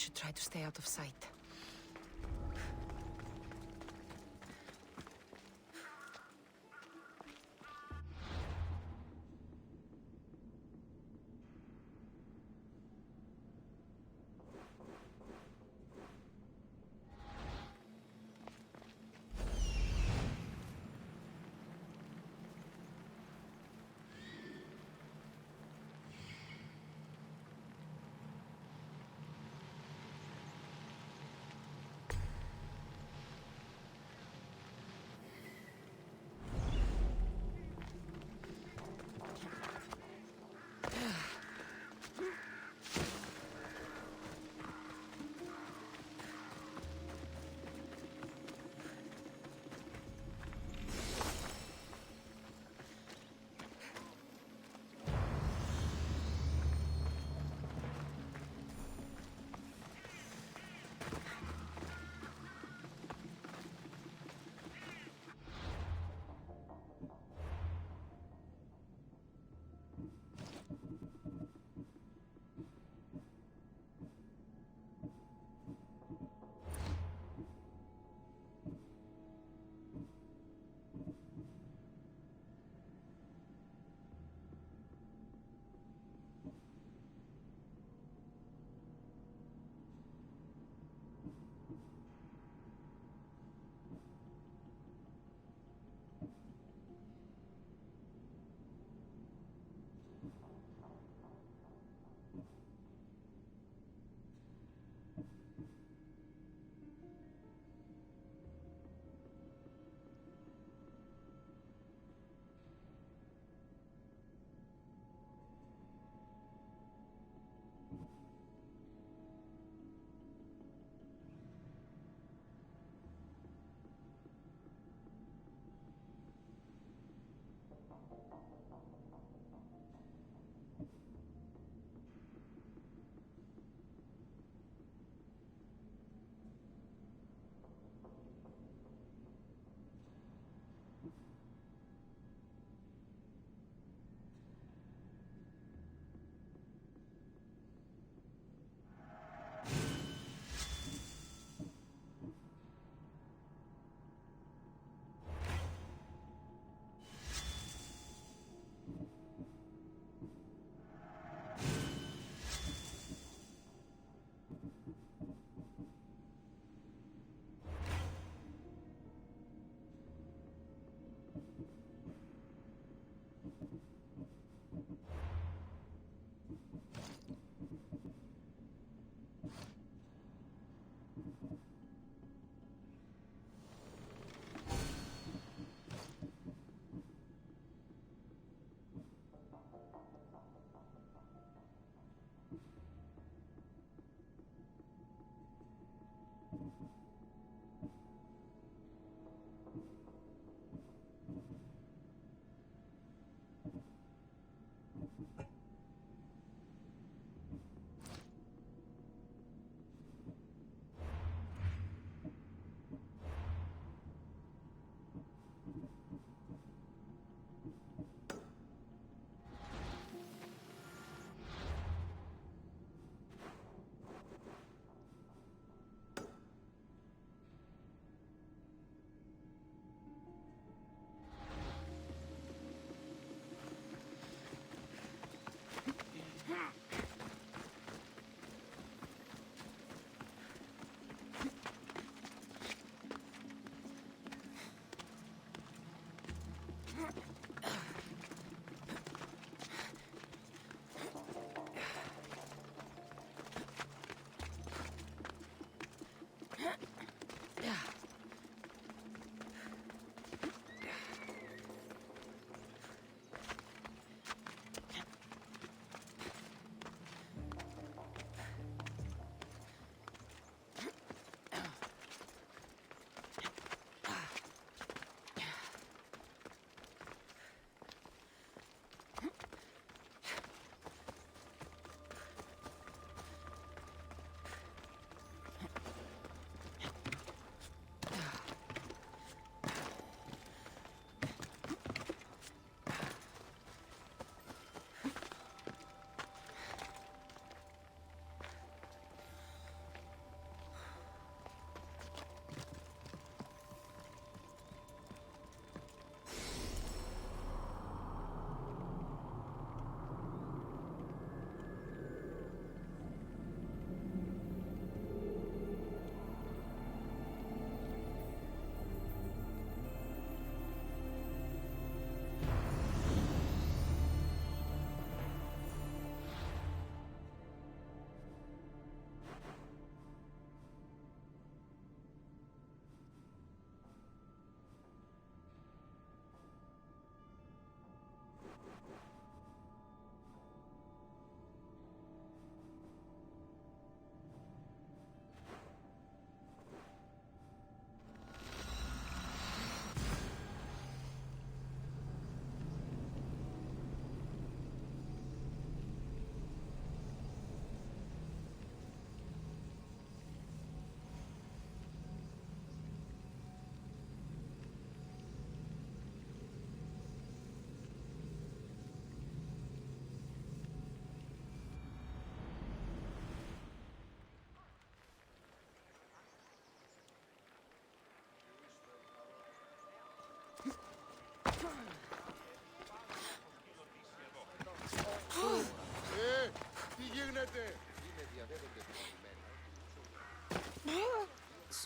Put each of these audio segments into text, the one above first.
should try to stay out of sight.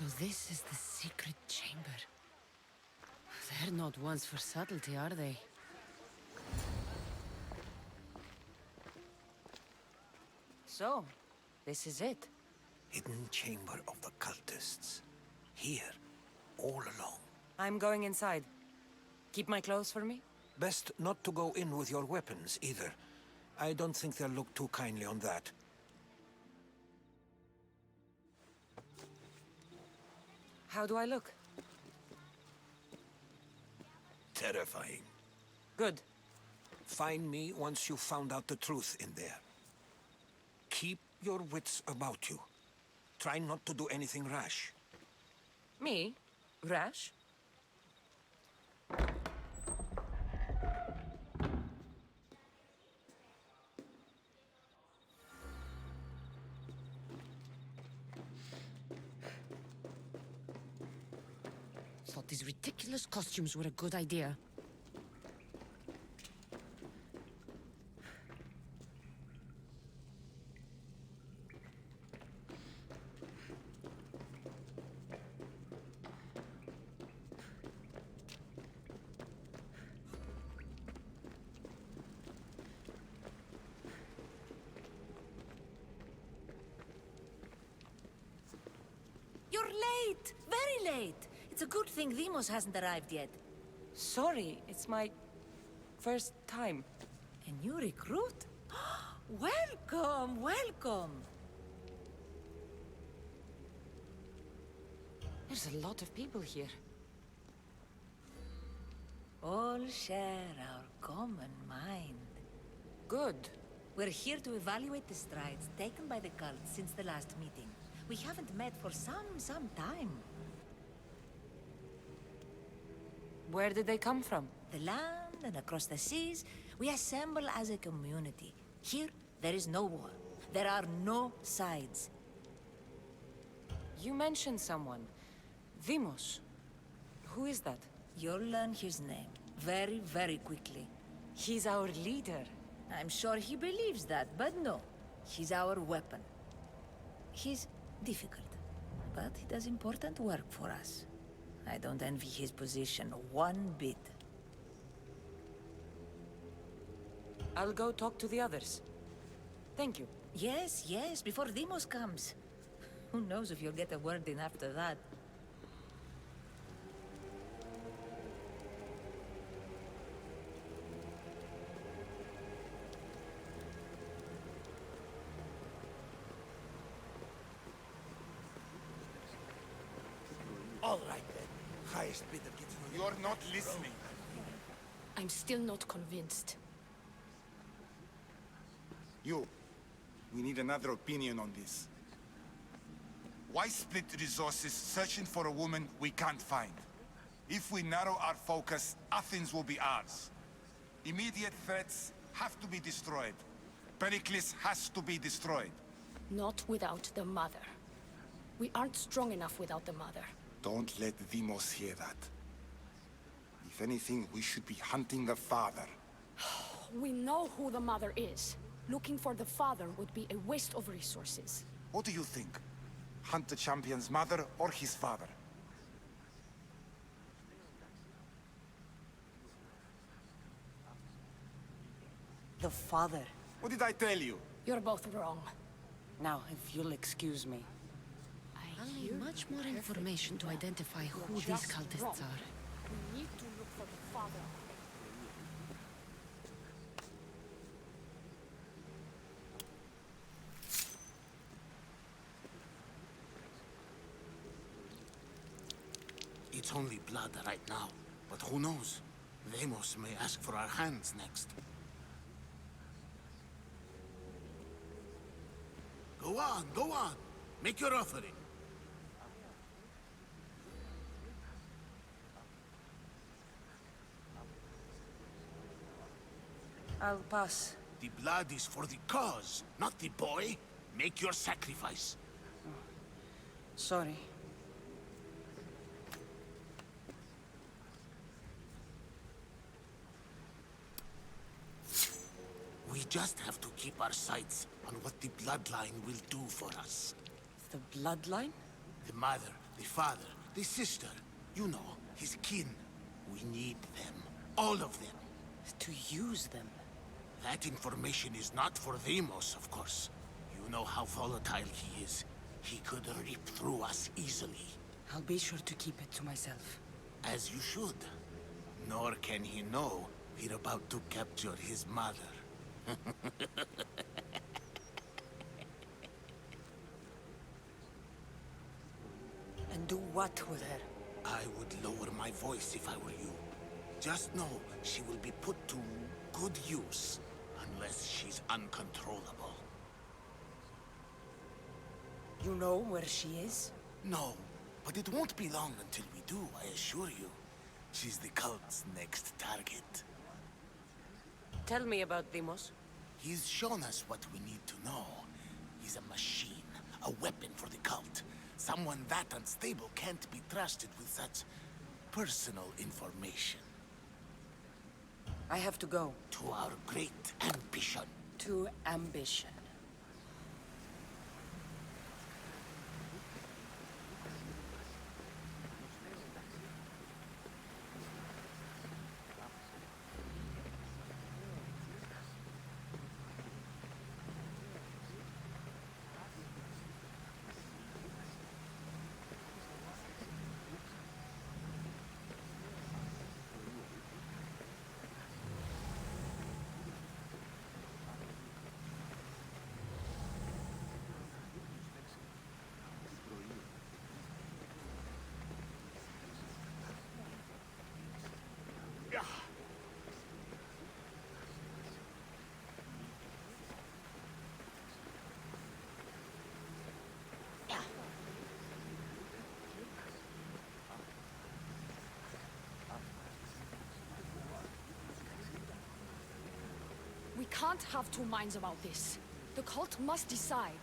So this is the secret chamber. They're not ones for subtlety, are they? So, this is it. Hidden chamber of the cultists. Here, all along. I'm going inside. Keep my clothes for me? Best not to go in with your weapons, either. I don't think they'll look too kindly on that. How do I look? Terrifying. Good. Find me once you've found out the truth in there. Keep your wits about you. Try not to do anything rash. Me? Rash? Thought these ridiculous costumes were a good idea. You're late! Very late! It's a good thing Demos hasn't arrived yet. Sorry, it's my first time. A new recruit? Welcome, welcome! There's a lot of people here. All share our common mind. Good. We're here to evaluate the strides taken by the cult since the last meeting. We haven't met for some time. Where did they come from? The land and across the seas, we assemble as a community. Here, there is no war. There are no sides. You mentioned someone. Vimos. Who is that? You'll learn his name very, very quickly. He's our leader. I'm sure he believes that, but no. He's our weapon. He's difficult, but he does important work for us. I don't envy his position one bit. I'll go talk to the others. Thank you. Yes, yes, before Demos comes. Who knows if you'll get a word in after that. All right, then. Highest bidder gets no... You're not listening. I'm still not convinced. You. We need another opinion on this. Why split resources searching for a woman we can't find? If we narrow our focus, Athens will be ours. Immediate threats have to be destroyed. Pericles has to be destroyed. Not without the mother. We aren't strong enough without the mother. Don't let Demos hear that. If anything, we should be hunting the father. We know who the mother is. Looking for the father would be a waste of resources. What do you think? Hunt the champion's mother or his father? The father. What did I tell you? You're both wrong. Now, if you'll excuse me. I'll need much more information to identify who these cultists are. We need to look for the father. It's only blood right now, but who knows? Demos may ask for our hands next. Go on, go on. Make your offering. I'll pass. The blood is for the cause, not the boy. Make your sacrifice. Sorry. We just have to keep our sights on what the bloodline will do for us. The bloodline? The mother, The father, the sister, you know, his kin. We need them. All of them. To use them. That information is not for Deimos, of course. You know how volatile he is. He could rip through us easily. I'll be sure to keep it to myself. As you should. Nor can he know we're about to capture his mother. And do what with her? I would lower my voice if I were you. Just know she will be put to good use, unless she's uncontrollable. You know where she is? No, but it won't be long until we do, I assure you. She's the cult's next target. Tell me about Deimos. He's shown us what we need to know. He's a machine, a weapon for the cult. Someone that unstable can't be trusted with such personal information. I have to go. To our great ambition. To ambition. We can't have two minds about this. The cult must decide.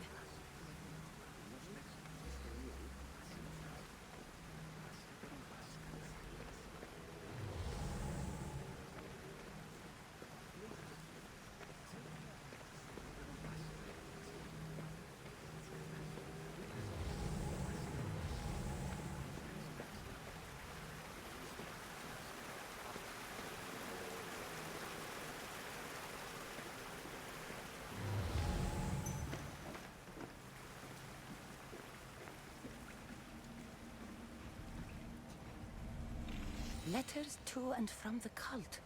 Letters to and from the cult.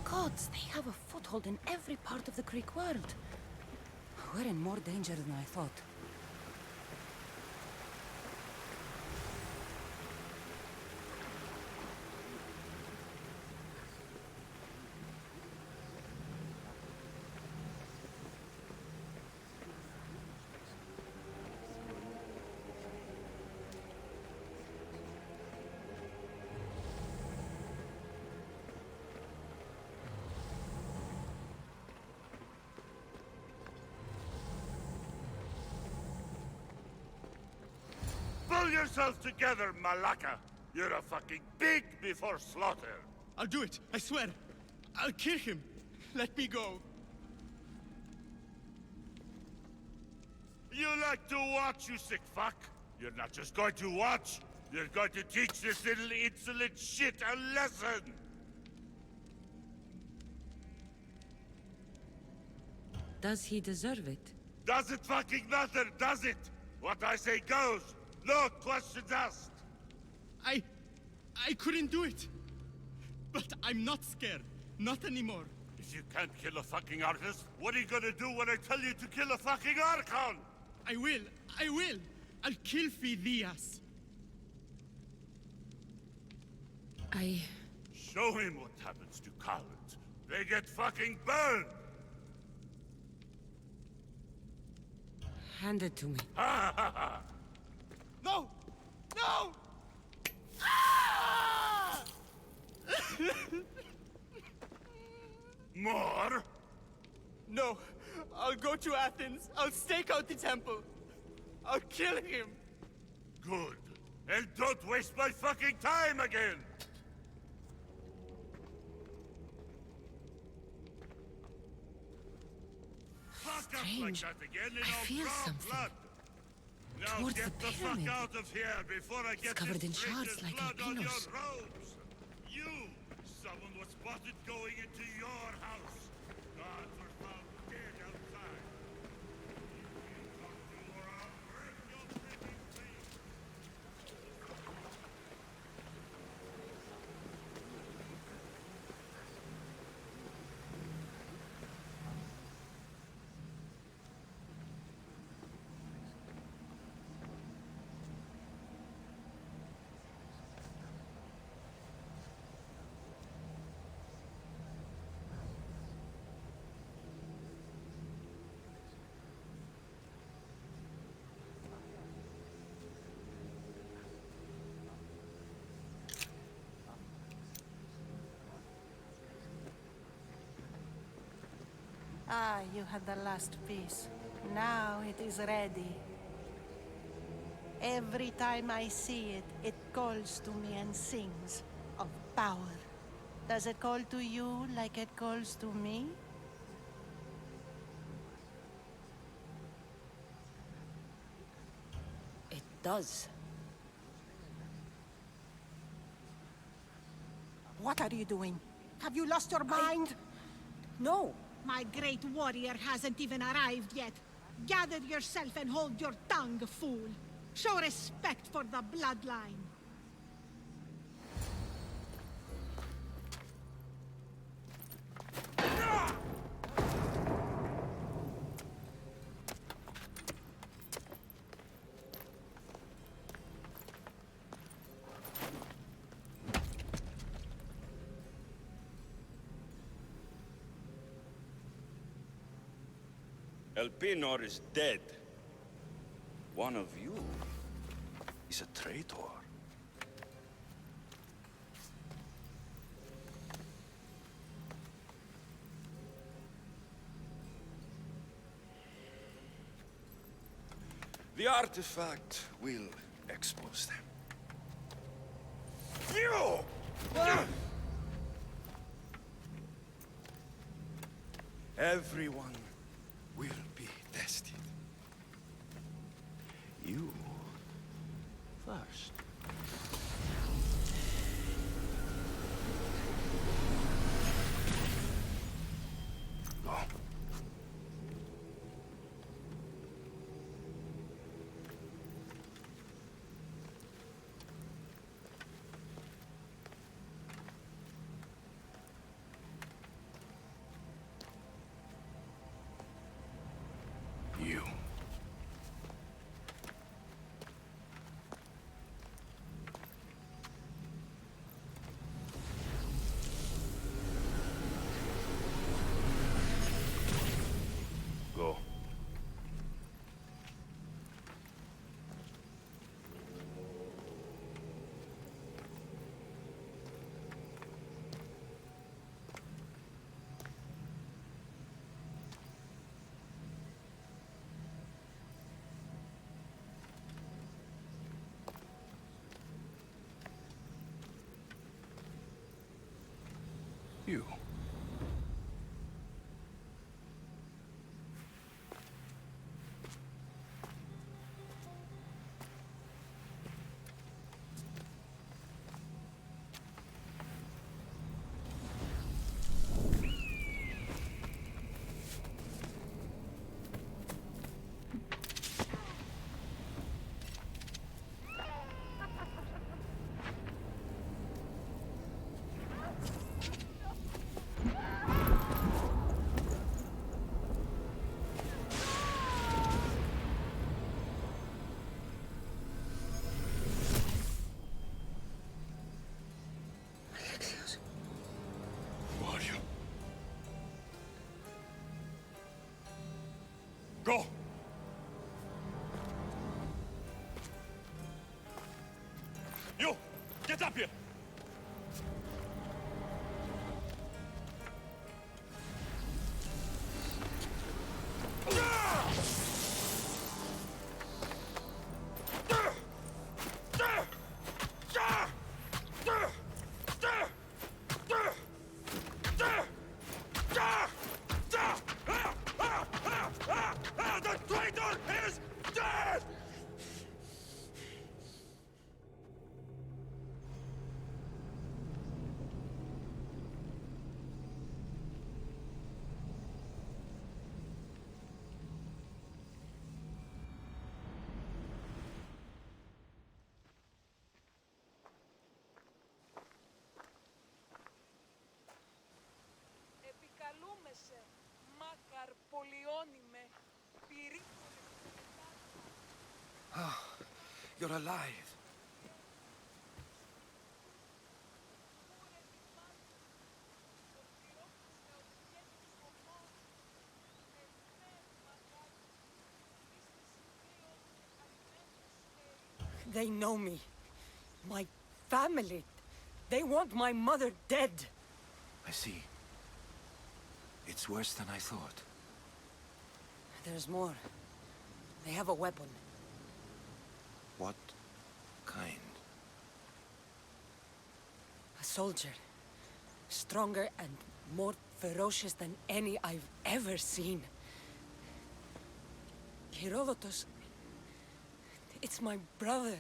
Gods, they have a foothold in every part of the Greek world. We're in more danger than I thought. Pull yourself together, Malaka! You're a fucking pig before slaughter! I'll do it, I swear. I'll kill him. Let me go. You like to watch, you sick fuck? You're not just going to watch, you're going to teach this little insolent shit a lesson! Does he deserve it? Does it fucking matter, does it? What I say goes! No questions asked! I couldn't do it. But I'm not scared. Not anymore. If you can't kill a fucking artist, what are you gonna do when I tell you to kill a fucking Archon? I will. I'll kill Phidias. Show him what happens to cowards. They get fucking burned! Hand it to me. Ha ha ha! No! No! Ah! More? No. I'll go to Athens. I'll stake out the temple. I'll kill him. Good. And don't waste my fucking time again! Fuck up like Strange. that again and I I'll feel draw something. blood! Now Towards get the the fuck pyramid. out of here before I get covered this in shards traitor's like blood on your albinos. robes! You! Someone was spotted going into your house! Guards were found dead outside! You talk to or I'll break your pretty face! Ah, you had the last piece. Now it is ready. Every time I see it, it calls to me and sings of power. Does it call to you like it calls to me? It does. What are you doing? Have you lost your mind? No! My great warrior hasn't even arrived yet. Gather yourself and hold your tongue, fool. Show respect for the bloodline. Elpenor is dead. One of you is a traitor. The artifact will expose them. You! Everyone will be tested. You first. Go. You. Go. You. Who are you? Go! You! Get up here! The traitor is dead! You're alive. They know me. My family. They want my mother dead. I see. It's worse than I thought. There's more. They have a weapon. What kind? A soldier. Stronger and more ferocious than any I've ever seen. Herodotus... It's my brother.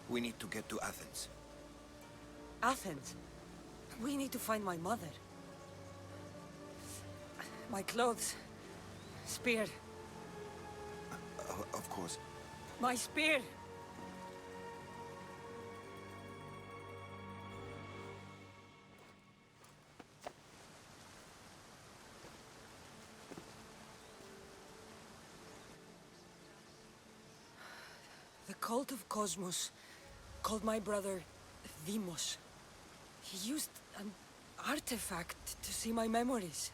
We need to get to Athens. Athens? We need to find my mother. My clothes. Spear. Of course. My spear! The cult of Cosmos called my brother Deimos. He used an artifact to see my memories.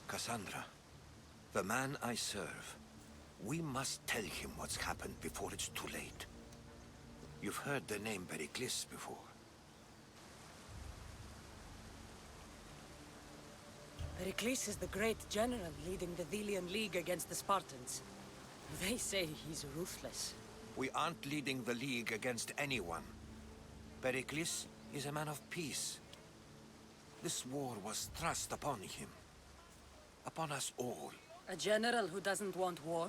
Cassandra, the man I serve. We must tell him what's happened before it's too late. You've heard the name Pericles before. Pericles is the great general leading the Delian League against the Spartans. They say he's ruthless. We aren't leading the League against anyone. Pericles is a man of peace. This war was thrust upon him. Upon us all. A general who doesn't want war?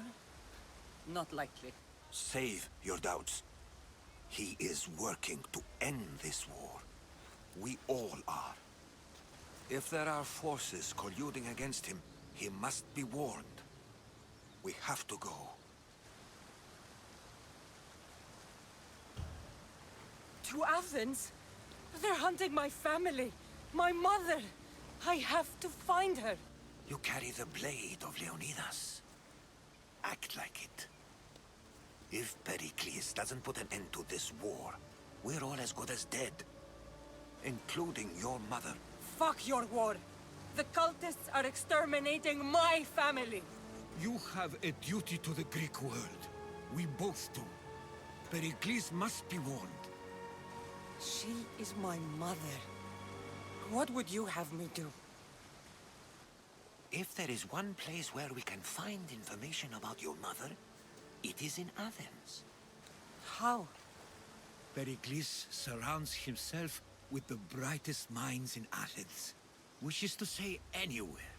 Not likely. Save your doubts. He is working to end this war. We all are. If there are forces colluding against him, he must be warned. We have to go. To Athens? They're hunting my family. My mother. I have to find her. You carry the blade of Leonidas. Act like it. If Pericles doesn't put an end to this war, we're all as good as dead. Including your mother. Fuck your war. The cultists are exterminating my family. You have a duty to the Greek world. We both do. Pericles must be warned. She is my mother. What would you have me do? If there is one place where we can find information about your mother, it is in Athens. How? Pericles surrounds himself with the brightest minds in Athens. Which is to say, anywhere.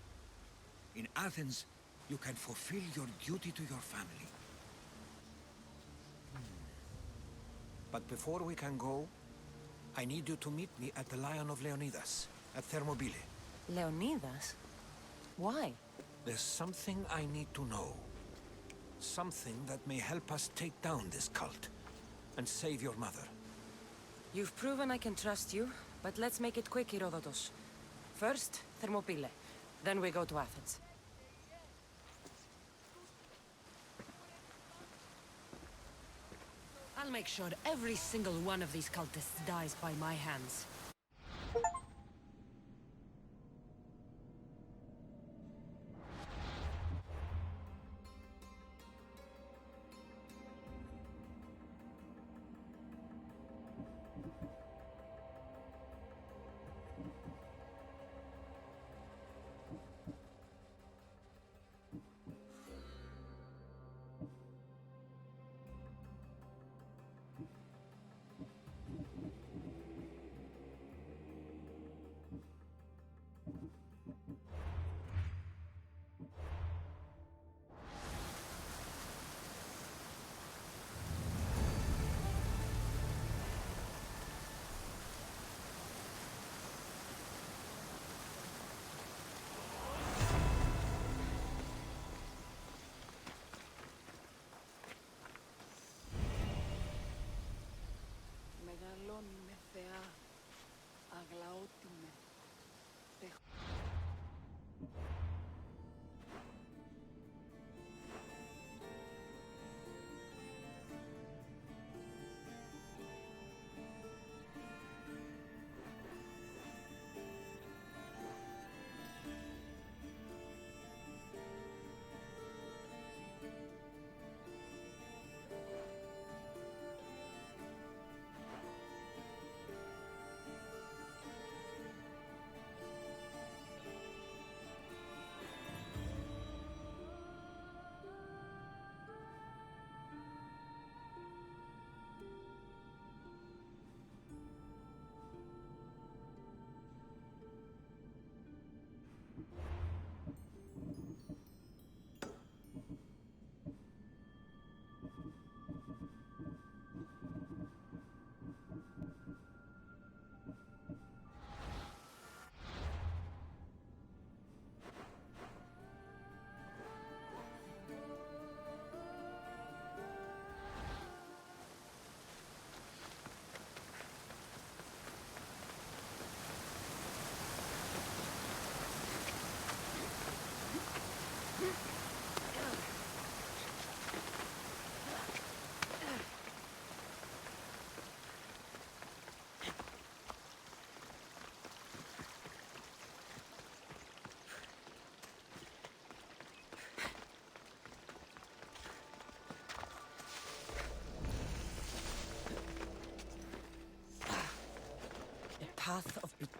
In Athens, you can fulfill your duty to your family. But before we can go, I need you to meet me at the Lion of Leonidas, at Thermopylae. Leonidas? Why? There's something I need to know. Something that may help us take down this cult and save your mother. You've proven I can trust you, but let's make it quick, Herodotus. First, Thermopylae. Then we go to Athens. I'll make sure every single one of these cultists dies by my hands.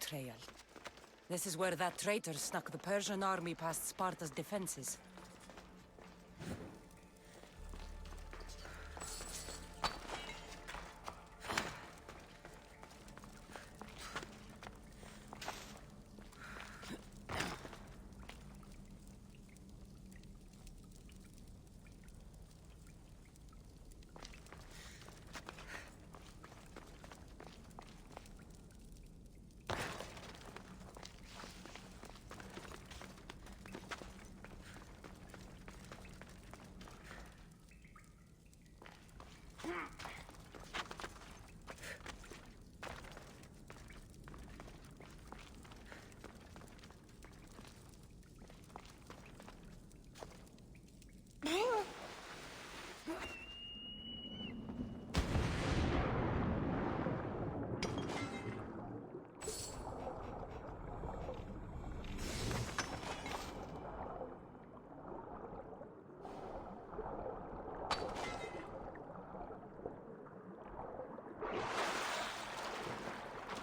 betrayal. This is where that traitor snuck the Persian army past Sparta's defenses.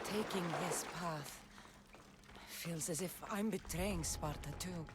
Taking this path feels as if I'm betraying Sparta too.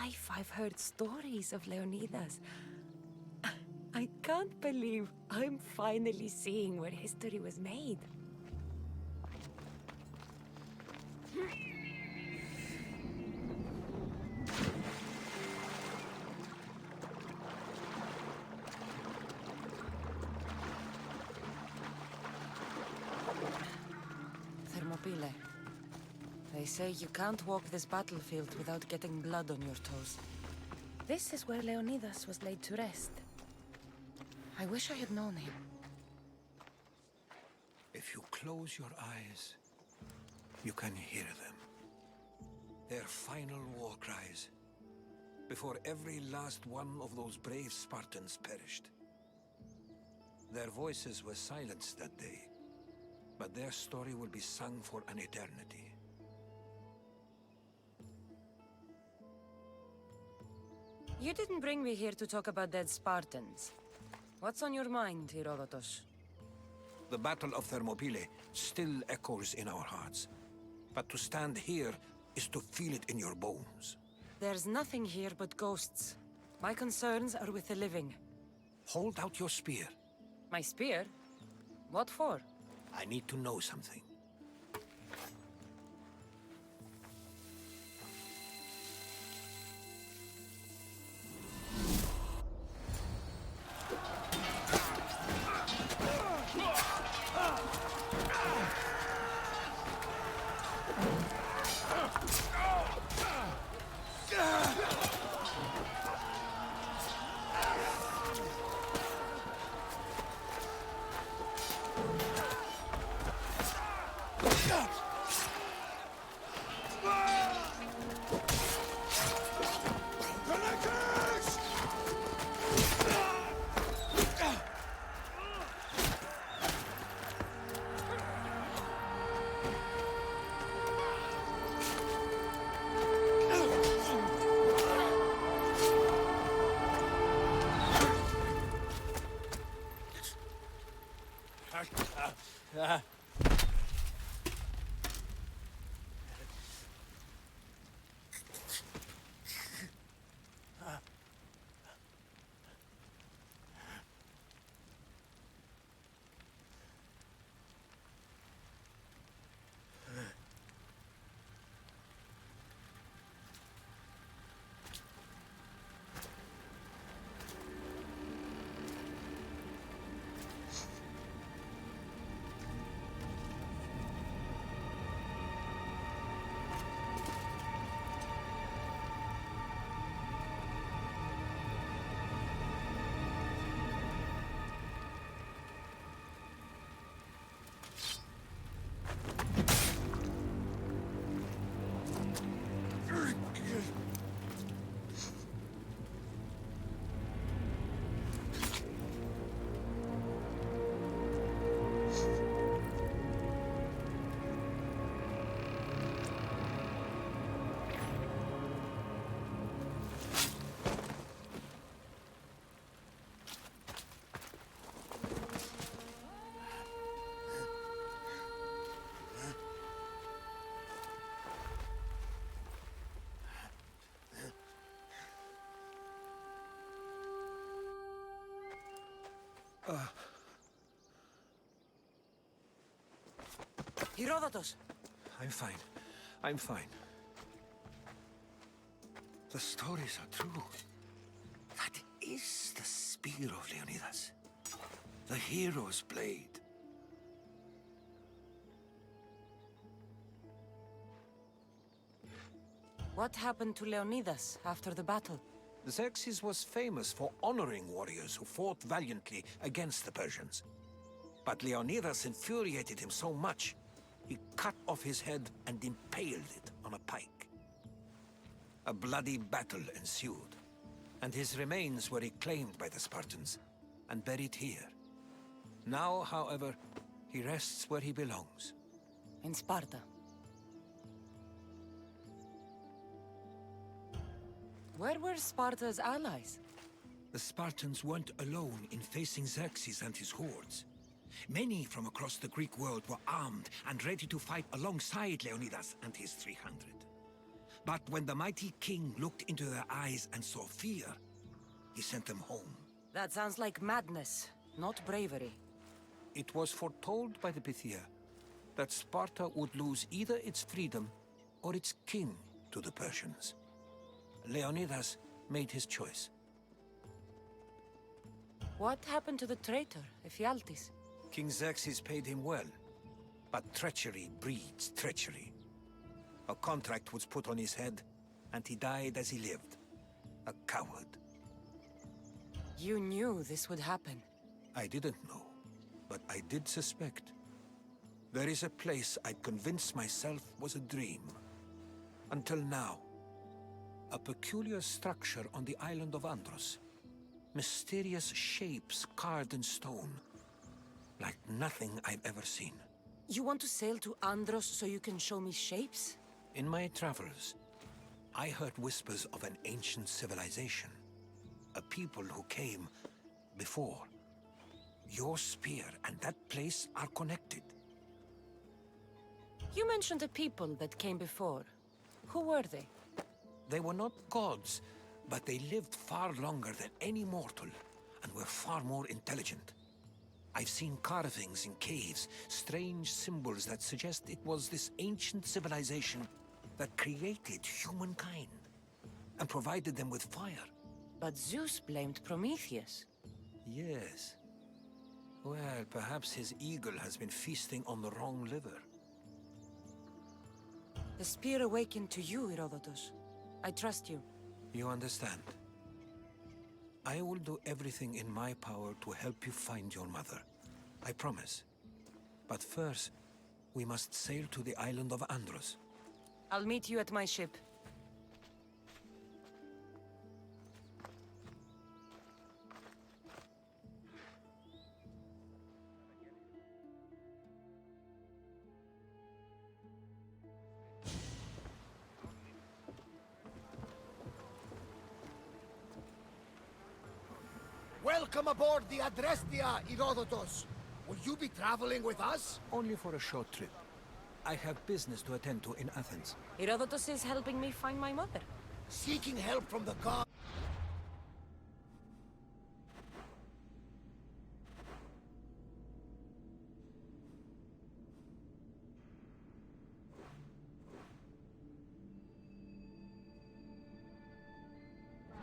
life I've heard stories of Leonidas. I can't believe I'm finally seeing where history was made. Thermopylae. They say you can't walk this battlefield without getting blood on your toes. This is where Leonidas was laid to rest. I wish I had known him. If you close your eyes, you can hear them. Their final war cries, before every last one of those brave Spartans perished. Their voices were silenced that day, but their story will be sung for an eternity. You didn't bring me here to talk about dead Spartans. What's on your mind, Herodotus? The Battle of Thermopylae still echoes in our hearts. But to stand here is to feel it in your bones. There's nothing here but ghosts. My concerns are with the living. Hold out your spear. My spear? What for? I need to know something. Herodotus! I'm fine. I'm fine. The stories are true. That is the spear of Leonidas. The hero's blade. What happened to Leonidas after the battle? Xerxes was famous for honoring warriors who fought valiantly against the Persians. But Leonidas infuriated him so much, he cut off his head and impaled it on a pike. A bloody battle ensued, and his remains were reclaimed by the Spartans and buried here. Now, however, he rests where he belongs. In Sparta. Where were Sparta's allies? The Spartans weren't alone in facing Xerxes and his hordes. Many from across the Greek world were armed and ready to fight alongside Leonidas and his 300. But when the mighty king looked into their eyes and saw fear, he sent them home. That sounds like madness, not bravery. It was foretold by the Pythia that Sparta would lose either its freedom or its king to the Persians. Leonidas made his choice. What happened to the traitor, Ephialtes? King Xerxes paid him well, but treachery breeds treachery. A contract was put on his head, and he died as he lived. A coward. You knew this would happen. I didn't know, but I did suspect. There is a place I'd convinced myself was a dream. Until now. A peculiar structure on the island of Andros. Mysterious shapes carved in stone. Like nothing I've ever seen. You want to sail to Andros so you can show me shapes? In my travels, I heard whispers of an ancient civilization. A people who came before. Your spear and that place are connected. You mentioned a people that came before. Who were they? They were not gods, but they lived far longer than any mortal, and were far more intelligent. I've seen carvings in caves, strange symbols that suggest it was this ancient civilization that created humankind, and provided them with fire. But Zeus blamed Prometheus. Yes. Well, perhaps his eagle has been feasting on the wrong liver. The spear awakened to you, Herodotus. I trust you. You understand. I will do everything in my power to help you find your mother. I promise. But first, we must sail to the island of Andros. I'll meet you at my ship. Welcome aboard the Adrestia, Herodotus. Will you be traveling with us? Only for a short trip. I have business to attend to in Athens. Herodotus is helping me find my mother. Seeking help from the gods.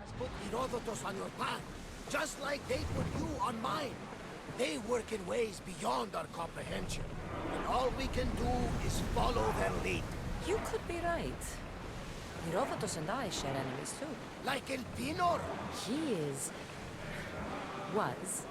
Has put Herodotus on your path, just like they put you on mine. They work in ways beyond our comprehension, and all we can do is follow their lead. You could be right. Herodotus and I share enemies too. Like Elpinor? He was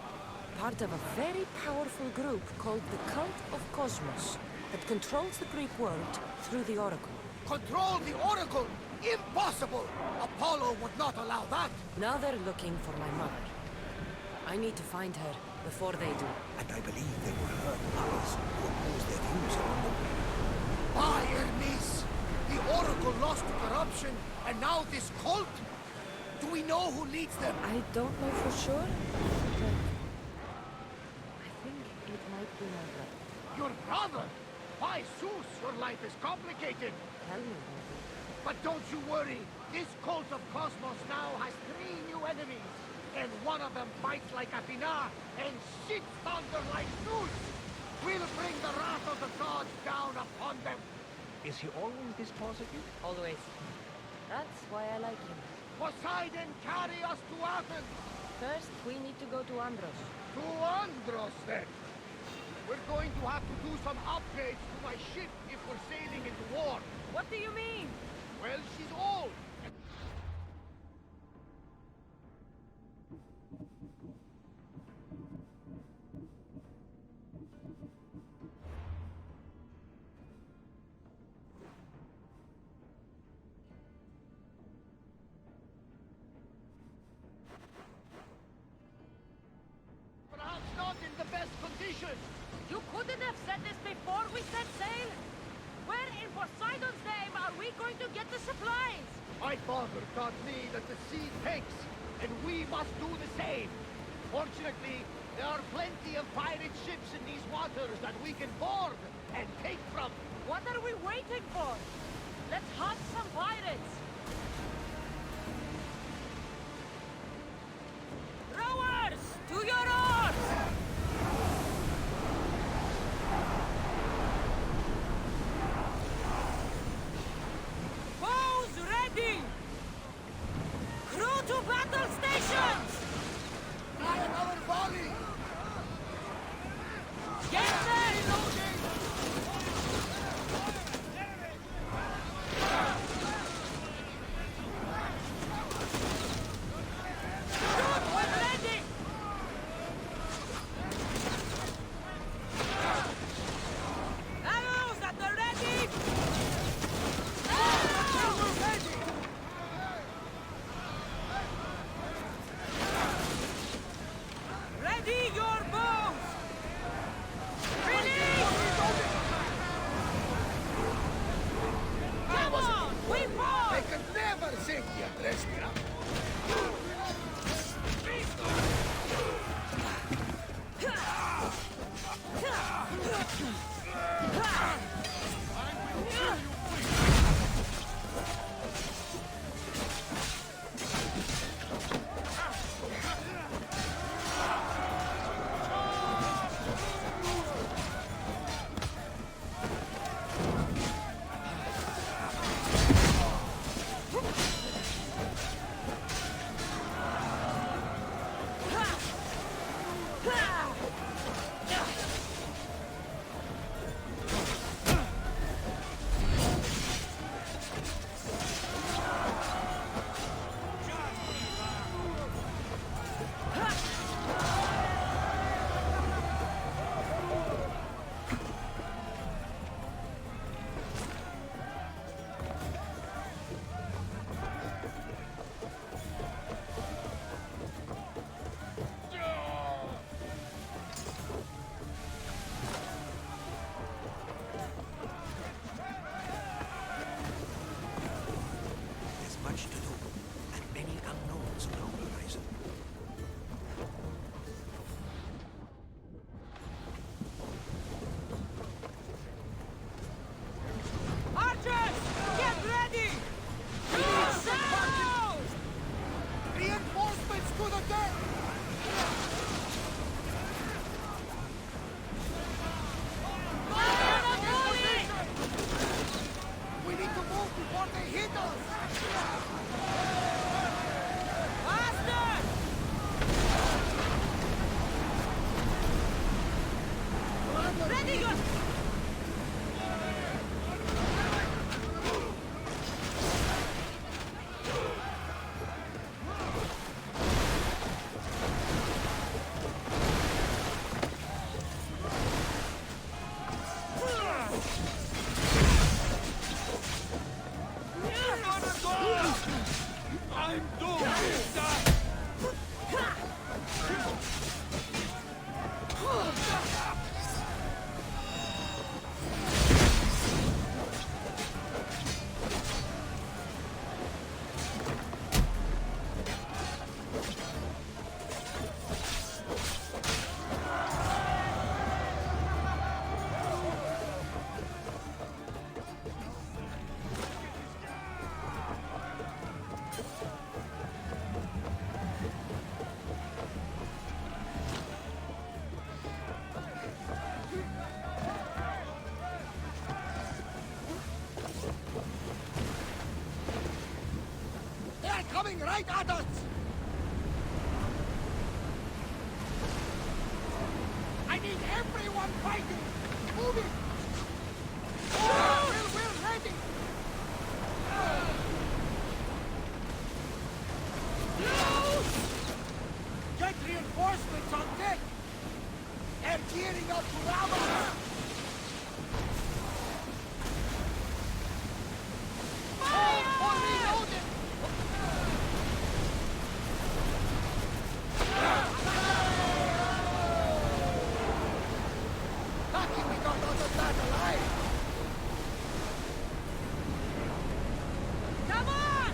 part of a very powerful group called the Cult of Cosmos that controls the Greek world through the Oracle. Control the Oracle? Impossible! Apollo would not allow that! Now they're looking for my mother. I need to find her before they do. And I believe they will hurt others who oppose their views along the way. By Hermes! The Oracle lost to corruption, and now this cult? Do we know who leads them? I don't know for sure, but I think it might be my brother. Your brother? Why, Zeus, your life is complicated. Tell me, baby. But don't you worry. This cult of Cosmos now has 3 new enemies. And one of them fights like Athena and shits thunder like Zeus. We'll bring the wrath of the gods down upon them. Is he always this positive? Always. That's why I like him. Poseidon, carry us to Athens. First, we need to go to Andros. To Andros, then. We're going to have to do some upgrades to my ship if we're sailing into war. What do you mean? Well, she's old. Perhaps not in the best condition. You couldn't have said this before we set sail. Where in Poseidon's name are we going to get the supplies? My father taught me that the sea takes, and we must do the same. Fortunately, there are plenty of pirate ships in these waters that we can board and take from. What are we waiting for? Let's hunt some pirates! Rowers! To your oars! Bows ready! Crew to battle stations! Try another volley! Get them! Shoot when ready! Arrows at the ready! Ready your bows! Release! Come on, we I pause! could never sink you, Drestia! There's much to do, and many unknowns on the horizon. Archers, get ready! Shoot arrows! Reinforcements to the deck! Fire the volley! We need to move before they hit us! Faster! Ready, go! I'm doomed! They're coming right at us! I need everyone fighting! Moving! We're ready! Get reinforcements on deck! They're gearing up to ram us! All reloaded! Lucky we got out of that alive! Come on!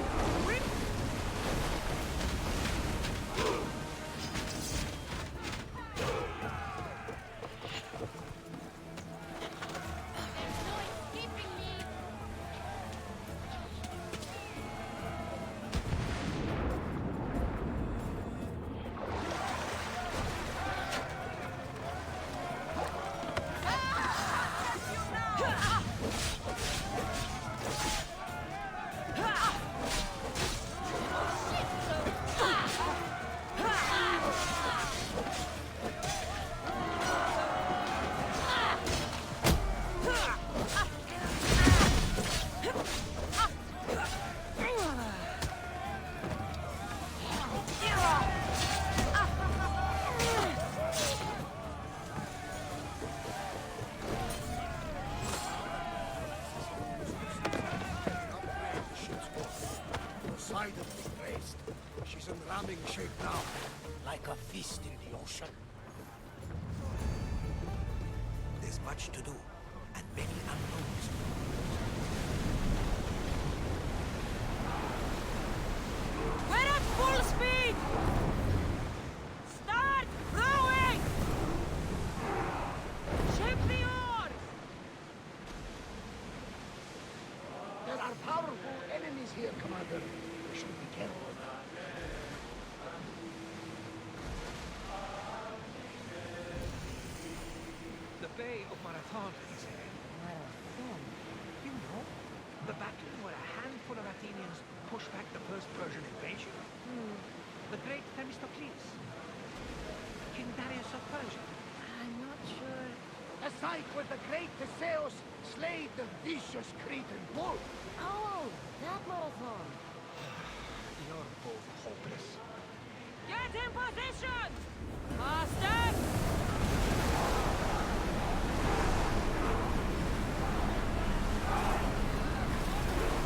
taking shape now, like a fist in the ocean. There's much to do, and many unknowns. We're at full speed! Start rowing! Ship the oars! There are powerful enemies here, Commander. We should be careful. The Bay of Marathon, he said. Marathon? You know, the battle where a handful of Athenians pushed back the first Persian invasion. The great Themistocles. King Darius of Persia. I'm not sure. A sight where the great Theseus slayed the vicious Cretan bull. Oh, that marathon! You're both hopeless. Get in position! Faster!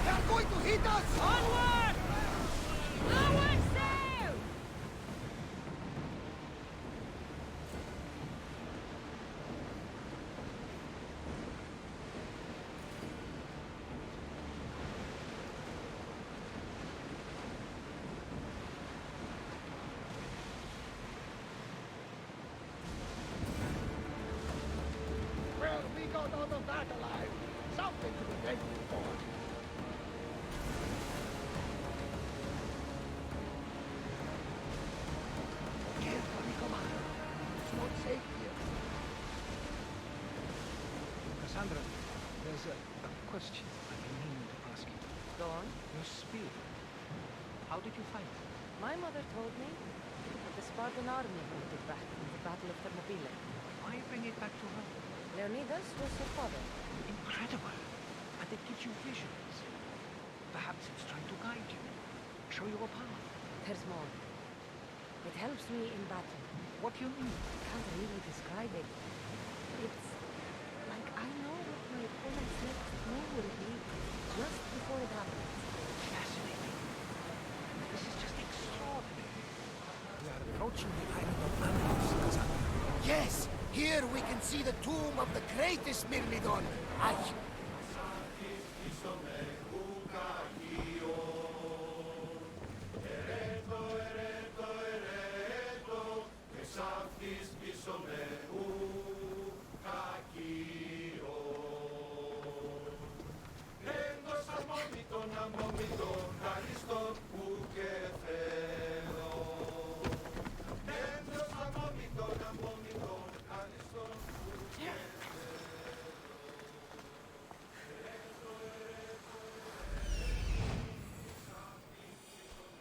They are going to hit us! Onward! Lower sail! Well, we got out of that alive. Something to be thankful for. Carefully, Commander. It's not safe here. Cassandra, there's a question I've been meaning to ask you. Go on. Your spear. How did you find it? My mother told me that the Spartan army brought it back from the Battle of Thermopylae. Why bring it back to her? Leonidas was her father. Incredible. And it gives you visions. Perhaps it's trying to guide you. Show you a path. There's more. It helps me in battle. What do you mean? I can't really describe it. It's like I know what my opponent's next move will be just before it happens. Fascinating. This is just extraordinary. We are approaching the island of Andros, Cassandra. Yes! Here we can see the tomb of the greatest Myrmidon.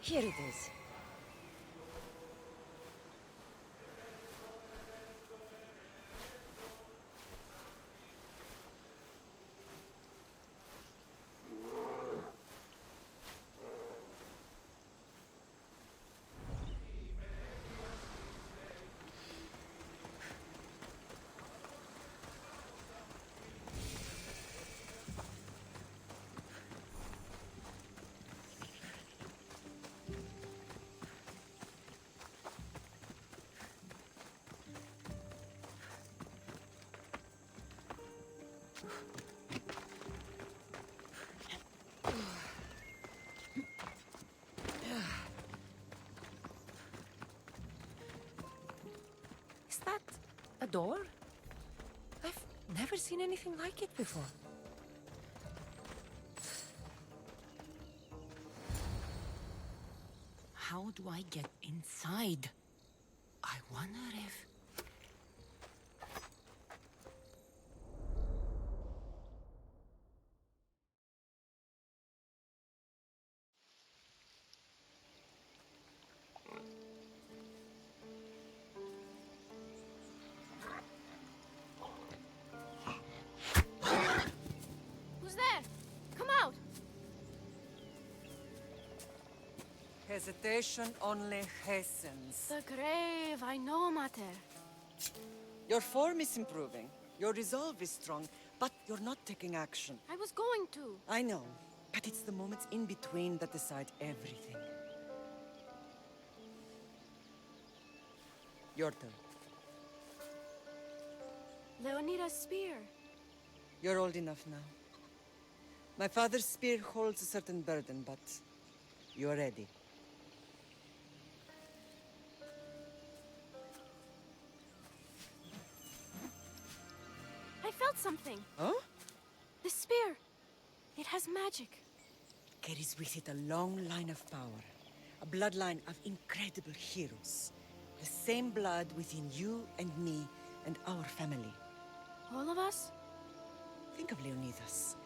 Here it is. Is that a door? I've never seen anything like it before. How do I get inside? I wonder if... Who's there? Come out! Hesitation only hastens. The grave, I know, Mater. Your form is improving. Your resolve is strong, but you're not taking action. I was going to. I know, but it's the moments in between that decide everything. Your turn. Leonida's spear. You're old enough now. My father's spear holds a certain burden, but you're ready. I felt something. Huh? The spear. It has magic. Carries with it a long line of power. A bloodline of incredible heroes. The same blood within you and me and our family. All of us? Think of Leonidas.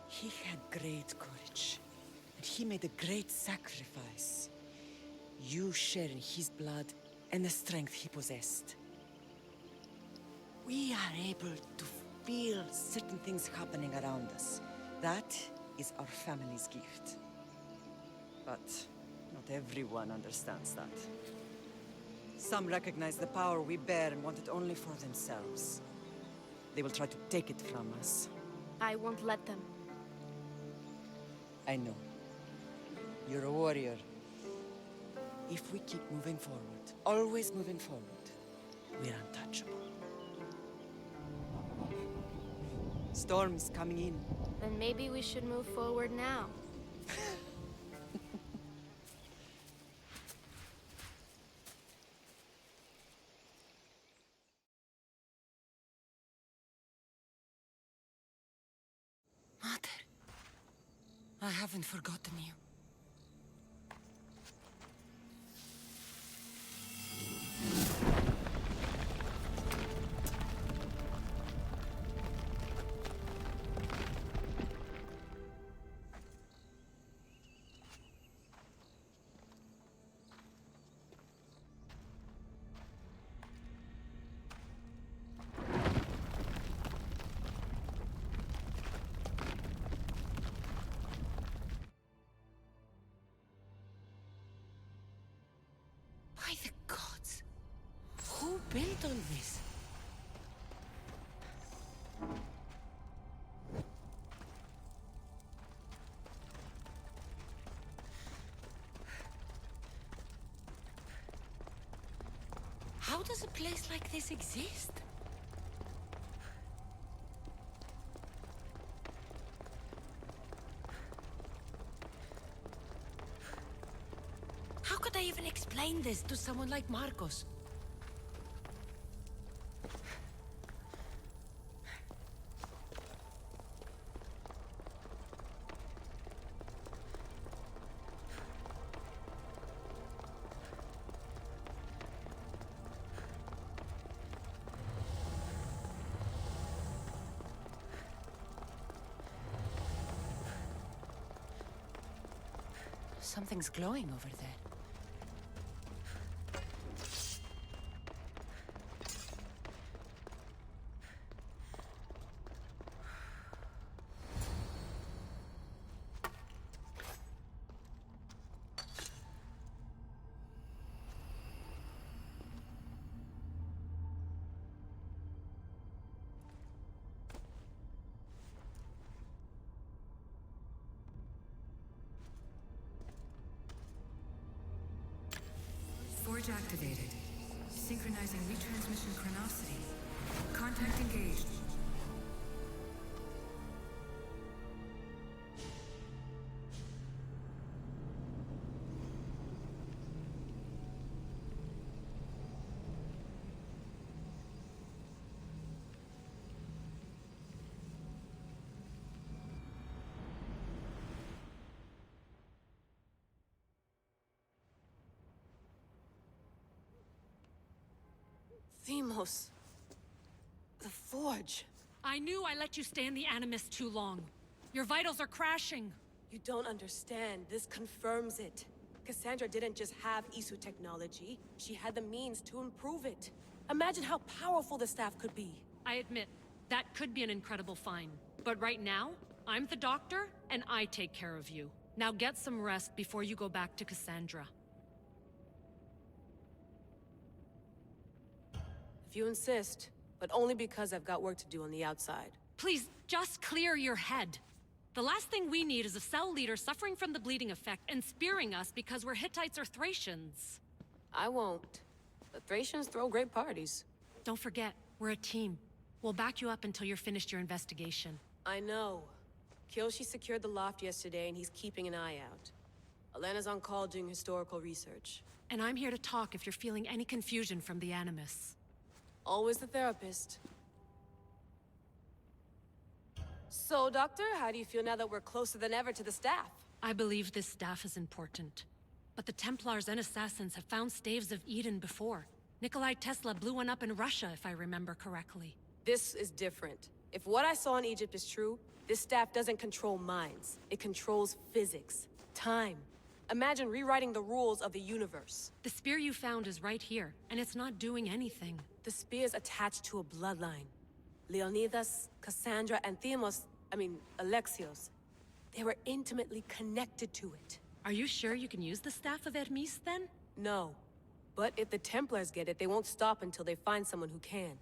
He had great courage. And he made a great sacrifice. You share in his blood and the strength he possessed. We are able to feel certain things happening around us. That is our family's gift. But not everyone understands that. Some recognize the power we bear and want it only for themselves. They will try to take it from us. I won't let them. I know. You're a warrior. If we keep moving forward, always moving forward, we're untouchable. Storm is coming in. Then maybe we should move forward now. Mother, I haven't forgotten you. By the gods! Who built all this? How does a place like this exist? How could I even explain this to someone like Marcos? Something's glowing over there. Forge activated. Synchronizing retransmission chronicity. Contact engaged. Themos. The Forge. I knew I let you stay in the Animus too long. Your vitals are crashing. You don't understand. This confirms it. Cassandra didn't just have Isu technology. She had the means to improve it. Imagine how powerful the staff could be. I admit, that could be an incredible find. But right now, I'm the doctor, and I take care of you. Now get some rest before you go back to Cassandra. If you insist, but only because I've got work to do on the outside. Please, just clear your head. The last thing we need is a cell leader suffering from the bleeding effect and spearing us because we're Hittites or Thracians. I won't. The Thracians throw great parties. Don't forget, we're a team. We'll back you up until you're finished your investigation. I know. Kyoshi secured the loft yesterday, and he's keeping an eye out. Elena's on call doing historical research. And I'm here to talk if you're feeling any confusion from the Animus. Always the therapist. So, Doctor, how do you feel now that we're closer than ever to the staff? I believe this staff is important. But the Templars and Assassins have found staves of Eden before. Nikolai Tesla blew one up in Russia, if I remember correctly. This is different. If what I saw in Egypt is true, this staff doesn't control minds. It controls physics, time. Imagine rewriting the rules of the universe. The spear you found is right here, and it's not doing anything. The spear's attached to a bloodline. Leonidas, Cassandra, and Alexios. They were intimately connected to it. Are you sure you can use the Staff of Hermes, then? No. But if the Templars get it, they won't stop until they find someone who can.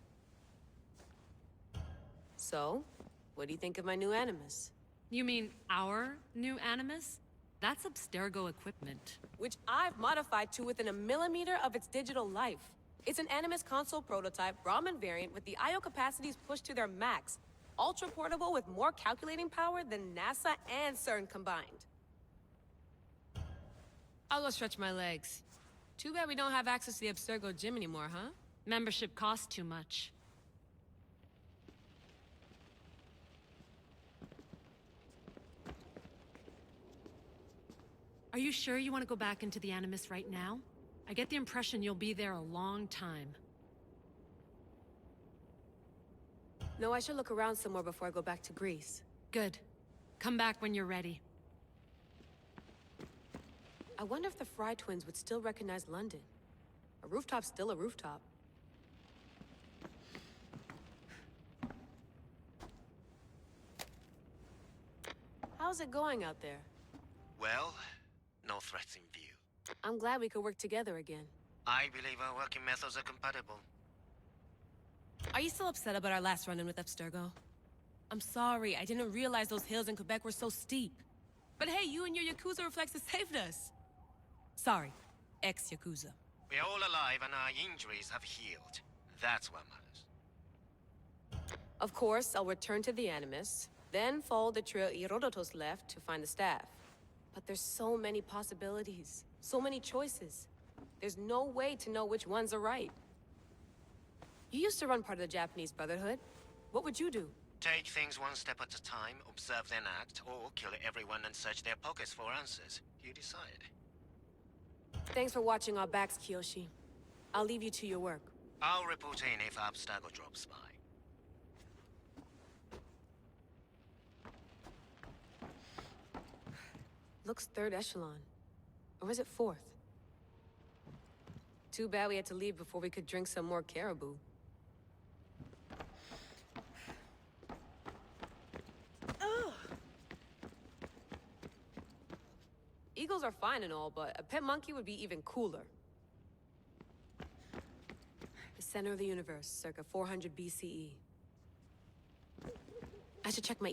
So, what do you think of my new Animus? You mean our new Animus? That's Abstergo equipment. Which I've modified to within a millimeter of its digital life. It's an Animus console prototype, Brahmin variant, with the I/O capacities pushed to their max. Ultra-portable with more calculating power than NASA and CERN combined. I'll go stretch my legs. Too bad we don't have access to the Abstergo gym anymore, huh? Membership costs too much. Are you sure you want to go back into the Animus right now? I get the impression you'll be there a long time. No, I should look around somewhere before I go back to Greece. Good. Come back when you're ready. I wonder if the Fry twins would still recognize London. A rooftop's still a rooftop. How's it going out there? Well, no threats in view. I'm glad we could work together again. I believe our working methods are compatible. Are you still upset about our last run-in with Abstergo? I'm sorry, I didn't realize those hills in Quebec were so steep. But hey, you and your Yakuza reflexes saved us. Sorry, ex-Yakuza. We're all alive and our injuries have healed. That's what matters. Of course, I'll return to the Animus, then follow the trail Herodotus left to find the staff. But there's so many possibilities, so many choices. There's no way to know which ones are right. You used to run part of the Japanese Brotherhood. What would you do? Take things one step at a time, observe then act, or kill everyone and search their pockets for answers. You decide. Thanks for watching our backs, Kiyoshi. I'll leave you to your work. I'll report in if Abstergo drops by. Looks third echelon. Or is it fourth? Too bad we had to leave before we could drink some more caribou. Eagles are fine and all, but a pet monkey would be even cooler. The center of the universe, circa 400 BCE. I should check my...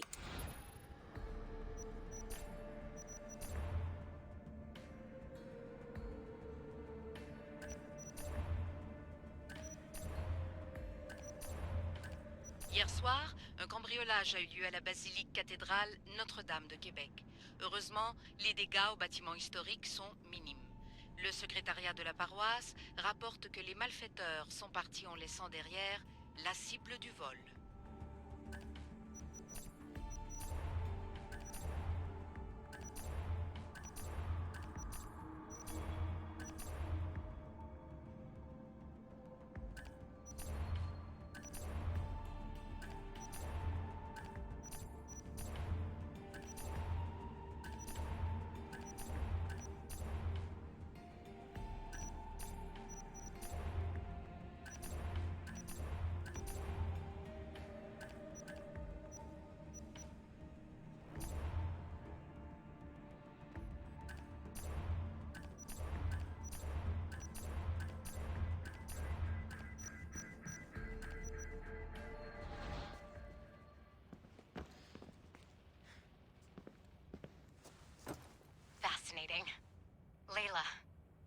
Hier soir, un cambriolage a eu lieu à la basilique cathédrale Notre-Dame de Québec. Heureusement, les dégâts au bâtiment historique sont minimes. Le secrétariat de la paroisse rapporte que les malfaiteurs sont partis en laissant derrière la cible du vol. Fascinating. Layla,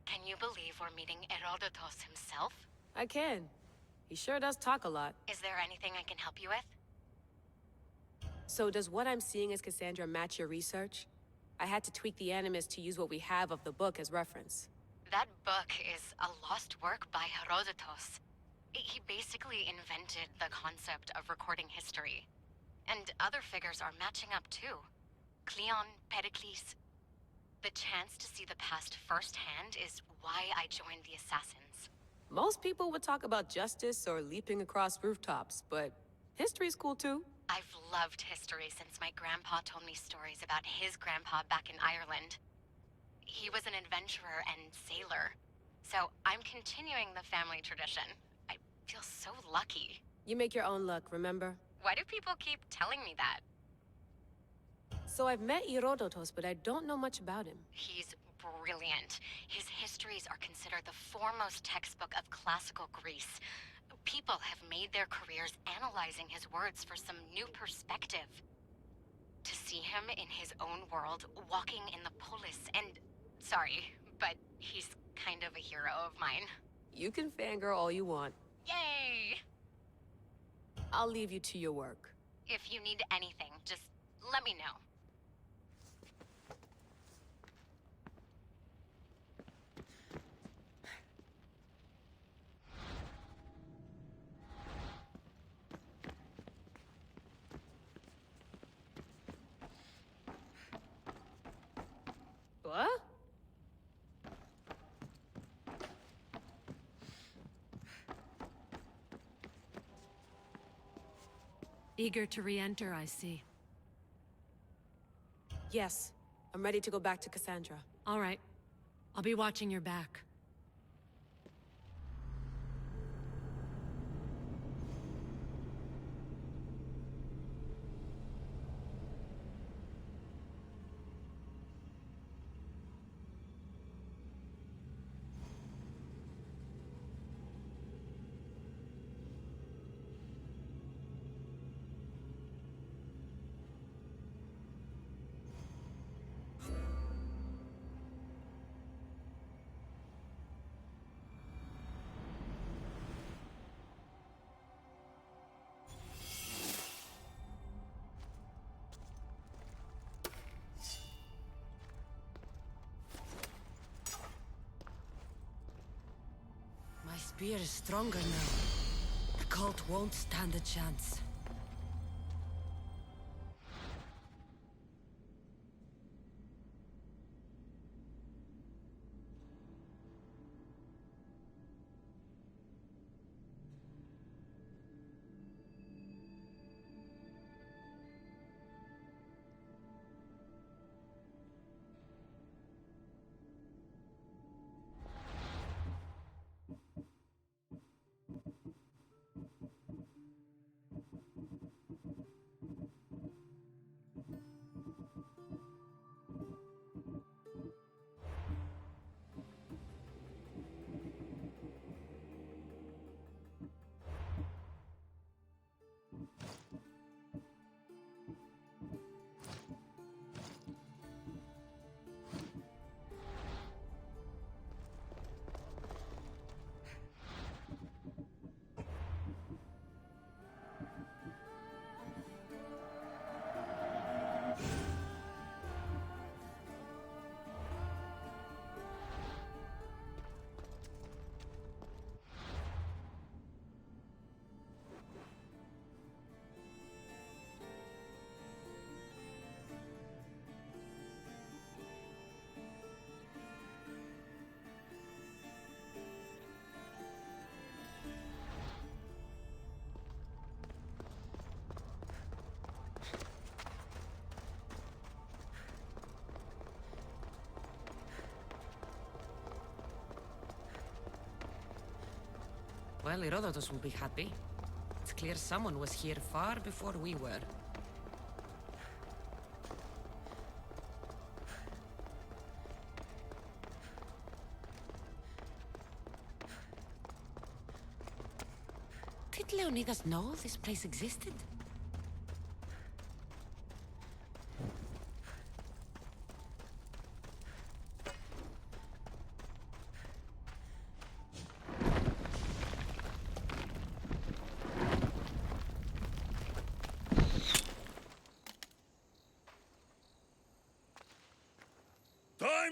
can you believe we're meeting Herodotus himself? I can. He sure does talk a lot. Is there anything I can help you with? So does what I'm seeing as Cassandra match your research? I had to tweak the Animus to use what we have of the book as reference. That book is a lost work by Herodotus. He basically invented the concept of recording history. And other figures are matching up too. Cleon, Pericles. The chance to see the past firsthand is why I joined the Assassins. Most people would talk about justice or leaping across rooftops, but history's cool too. I've loved history since my grandpa told me stories about his grandpa back in Ireland. He was an adventurer and sailor, so I'm continuing the family tradition. I feel so lucky. You make your own luck, remember? Why do people keep telling me that? So I've met Herodotus, but I don't know much about him. He's brilliant. His histories are considered the foremost textbook of classical Greece. People have made their careers analyzing his words for some new perspective. To see him in his own world, walking in the polis, and... Sorry, but he's kind of a hero of mine. You can fangirl all you want. Yay! I'll leave you to your work. If you need anything, just let me know. What? Eager to re-enter, I see. Yes. I'm ready to go back to Cassandra. All right. I'll be watching your back. My spear is stronger now. The cult won't stand a chance. Well, Herodotus will be happy. It's clear someone was here far before we were. Did Leonidas know this place existed?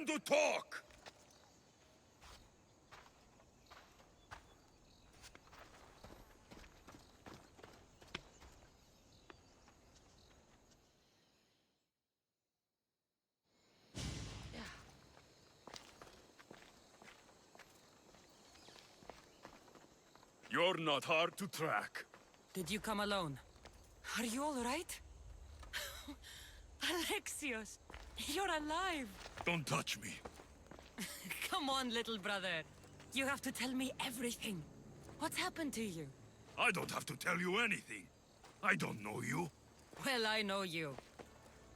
to talk! You're not hard to track. Did you come alone? Are you all right? Alexios, you're alive! Don't touch me. Come on, little brother. You have to tell me everything. What's happened to you? I don't have to tell you anything. I don't know you. Well, I know you.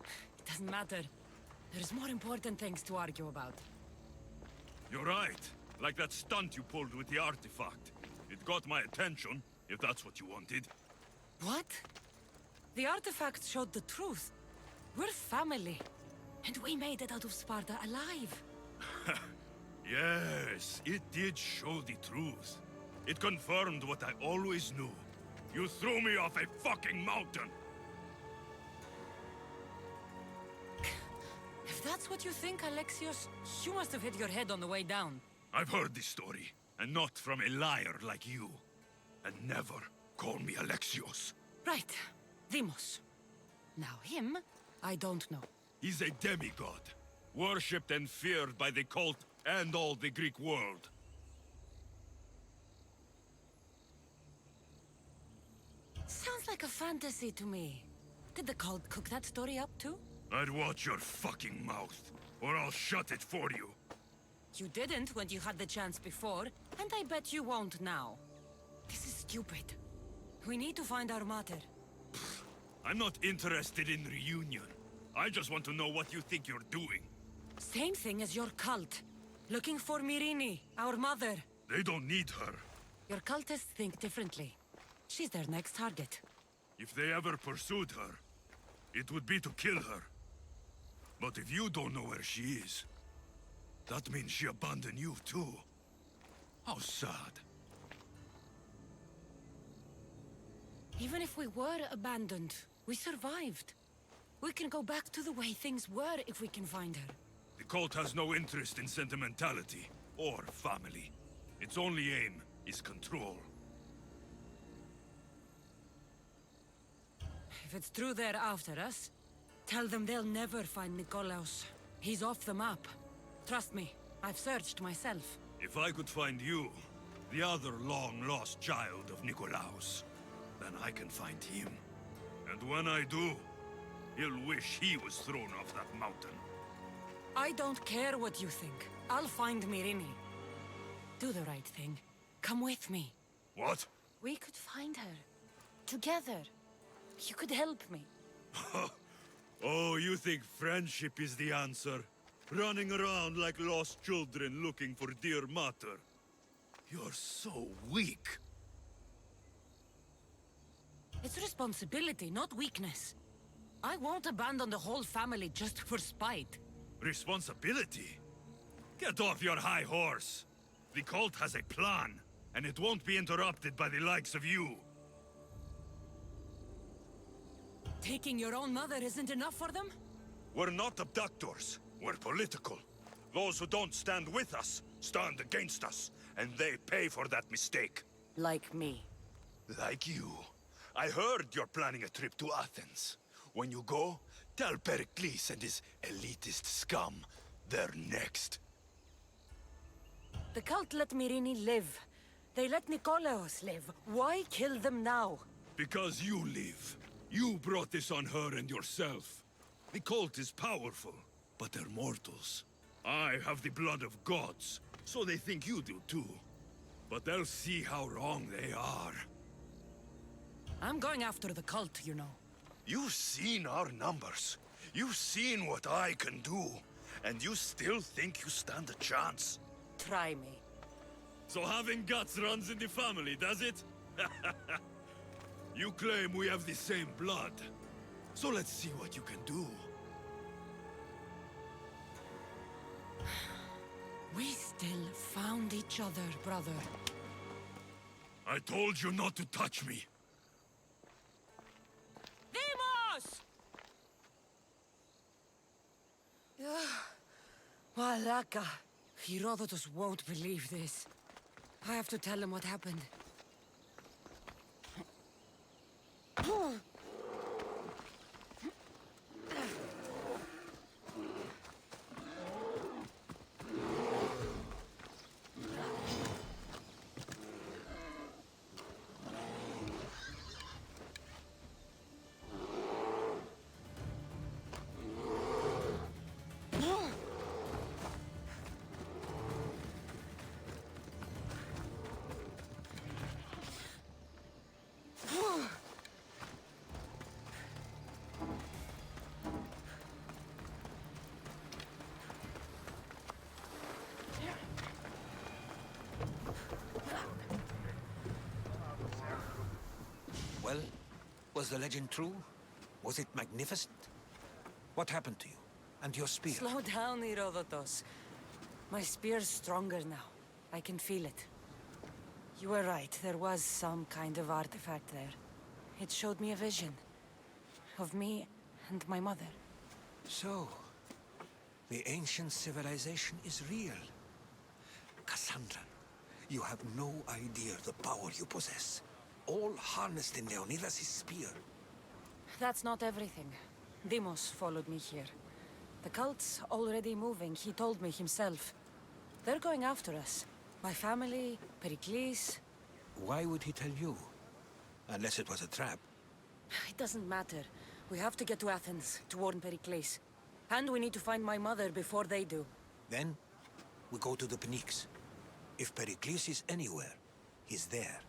It doesn't matter. There's more important things to argue about. You're right. Like that stunt you pulled with the artifact. It got my attention, if that's what you wanted. What? The artifact showed the truth. We're family. And we made it out of Sparta alive. Yes, it did show the truth. It confirmed what I always knew. You threw me off a fucking mountain! If that's what you think, Alexios, you must have hit your head on the way down. I've heard this story, and not from a liar like you. And never call me Alexios. Right. Demos. Now him, I don't know. He's a demigod, worshipped and feared by the cult and all the Greek world. Sounds like a fantasy to me. Did the cult cook that story up too? I'd watch your fucking mouth, or I'll shut it for you. You didn't when you had the chance before, and I bet you won't now. This is stupid. We need to find our mater. I'm not interested in reunion. I just want to know what you think you're doing. Same thing as your cult. Looking for Myrrine, our mother. They don't need her. Your cultists think differently. She's their next target. If they ever pursued her, it would be to kill her. But if you don't know where she is, that means she abandoned you too. How sad. Even if we were abandoned, we survived. We can go back to the way things were if we can find her. The cult has no interest in sentimentality or family. Its only aim is control. If it's true they're after us, tell them they'll never find Nikolaos. He's off the map. Trust me, I've searched myself. If I could find you, the other long-lost child of Nikolaos, then I can find him. And when I do, he'll wish he was thrown off that mountain. I don't care what you think. I'll find Myrrine. Do the right thing. Come with me. What? We could find her. Together. You could help me. Oh, you think friendship is the answer? Running around like lost children looking for dear mater. You're so weak. It's responsibility, not weakness. I won't abandon the whole family just for spite. Responsibility? Get off your high horse. The cult has a plan, and it won't be interrupted by the likes of you. Taking your own mother isn't enough for them? We're not abductors. We're political. Those who don't stand with us, stand against us, and they pay for that mistake. Like me. Like you. I heard you're planning a trip to Athens. When you go, tell Pericles and his elitist scum they're next. The cult let Myrrine live. They let Nikolaos live. Why kill them now? Because you live. You brought this on her and yourself. The cult is powerful, but they're mortals. I have the blood of gods, so they think you do too. But they'll see how wrong they are. I'm going after the cult, you know. You've seen our numbers. You've seen what I can do. And you still think you stand a chance? Try me. So having guts runs in the family, does it? You claim we have the same blood. So let's see what you can do. We still found each other, brother. I told you not to touch me. Why Malaka! Herodotus won't believe this. I have to tell him what happened. Well, was the legend true? Was it magnificent? What happened to you? And your spear? Slow down, Herodotus. My spear's stronger now. I can feel it. You were right. There was some kind of artifact there. It showed me a vision. Of me and my mother. So, the ancient civilization is real. Cassandra, you have no idea the power you possess. All harnessed in Leonidas' spear. That's not everything. Deimos followed me here. The cult's already moving, he told me himself. They're going after us. My family, Pericles. Why would he tell you? Unless it was a trap. It doesn't matter. We have to get to Athens, to warn Pericles. And we need to find my mother before they do. Then, we go to the Pnyx. If Pericles is anywhere, he's there.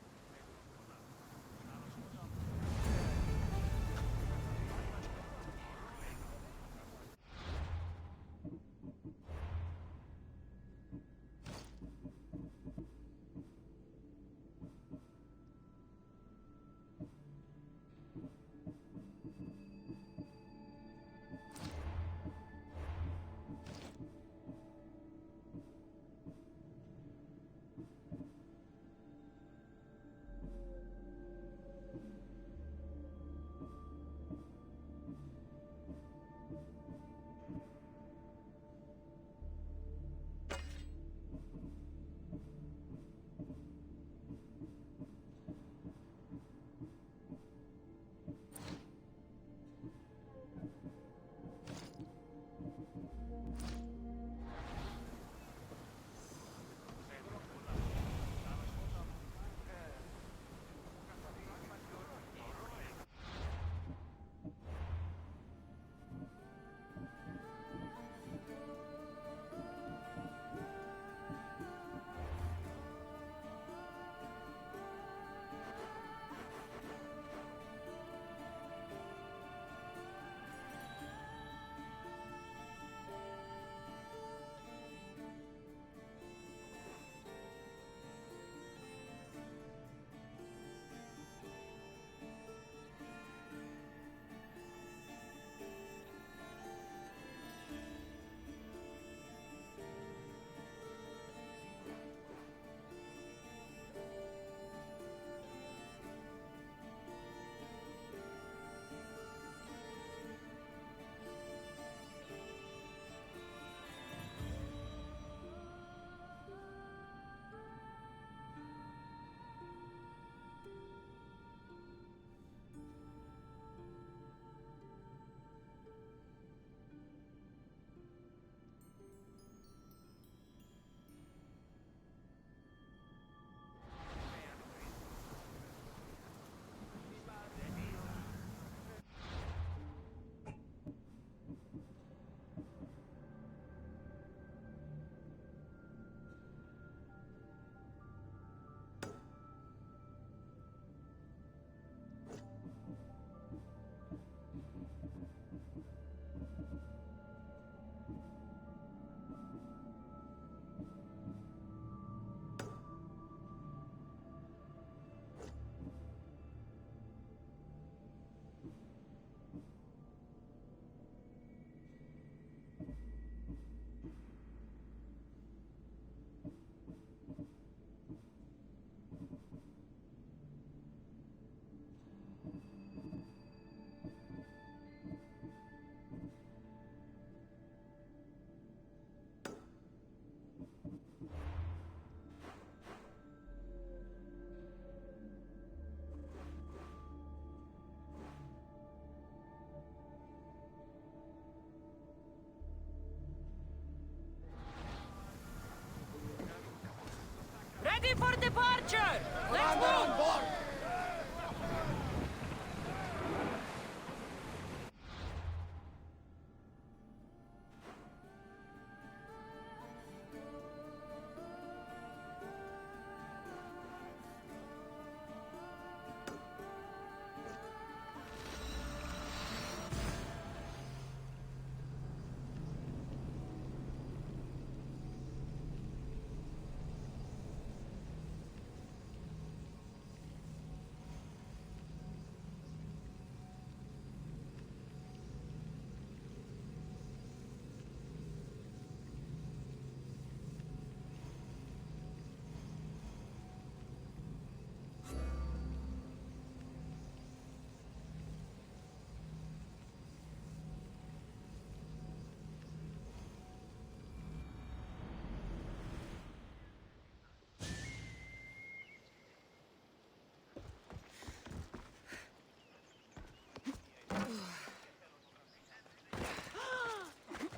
departure! Let's Commander move! on board!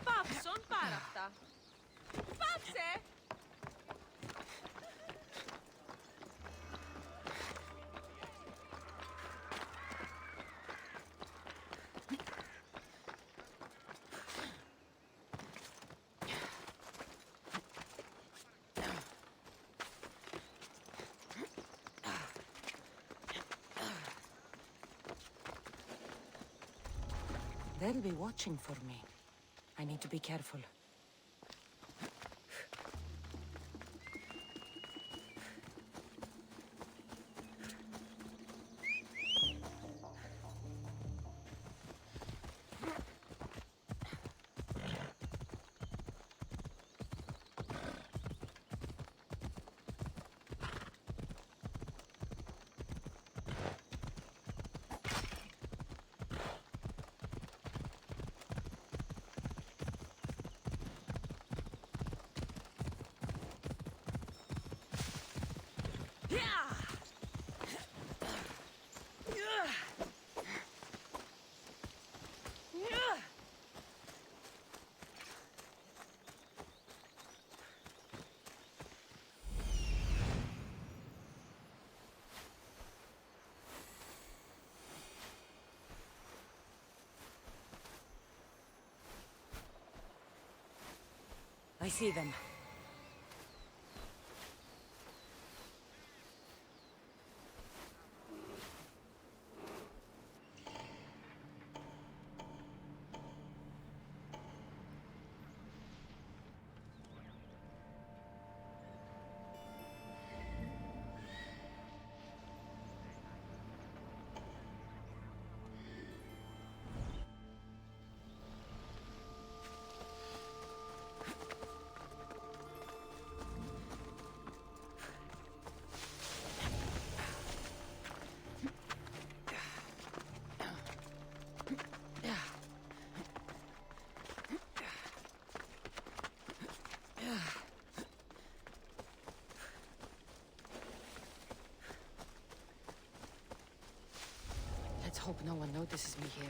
Papson parata. Papse! They'll be watching for me. I need to be careful. I see them. Let's hope no one notices me here.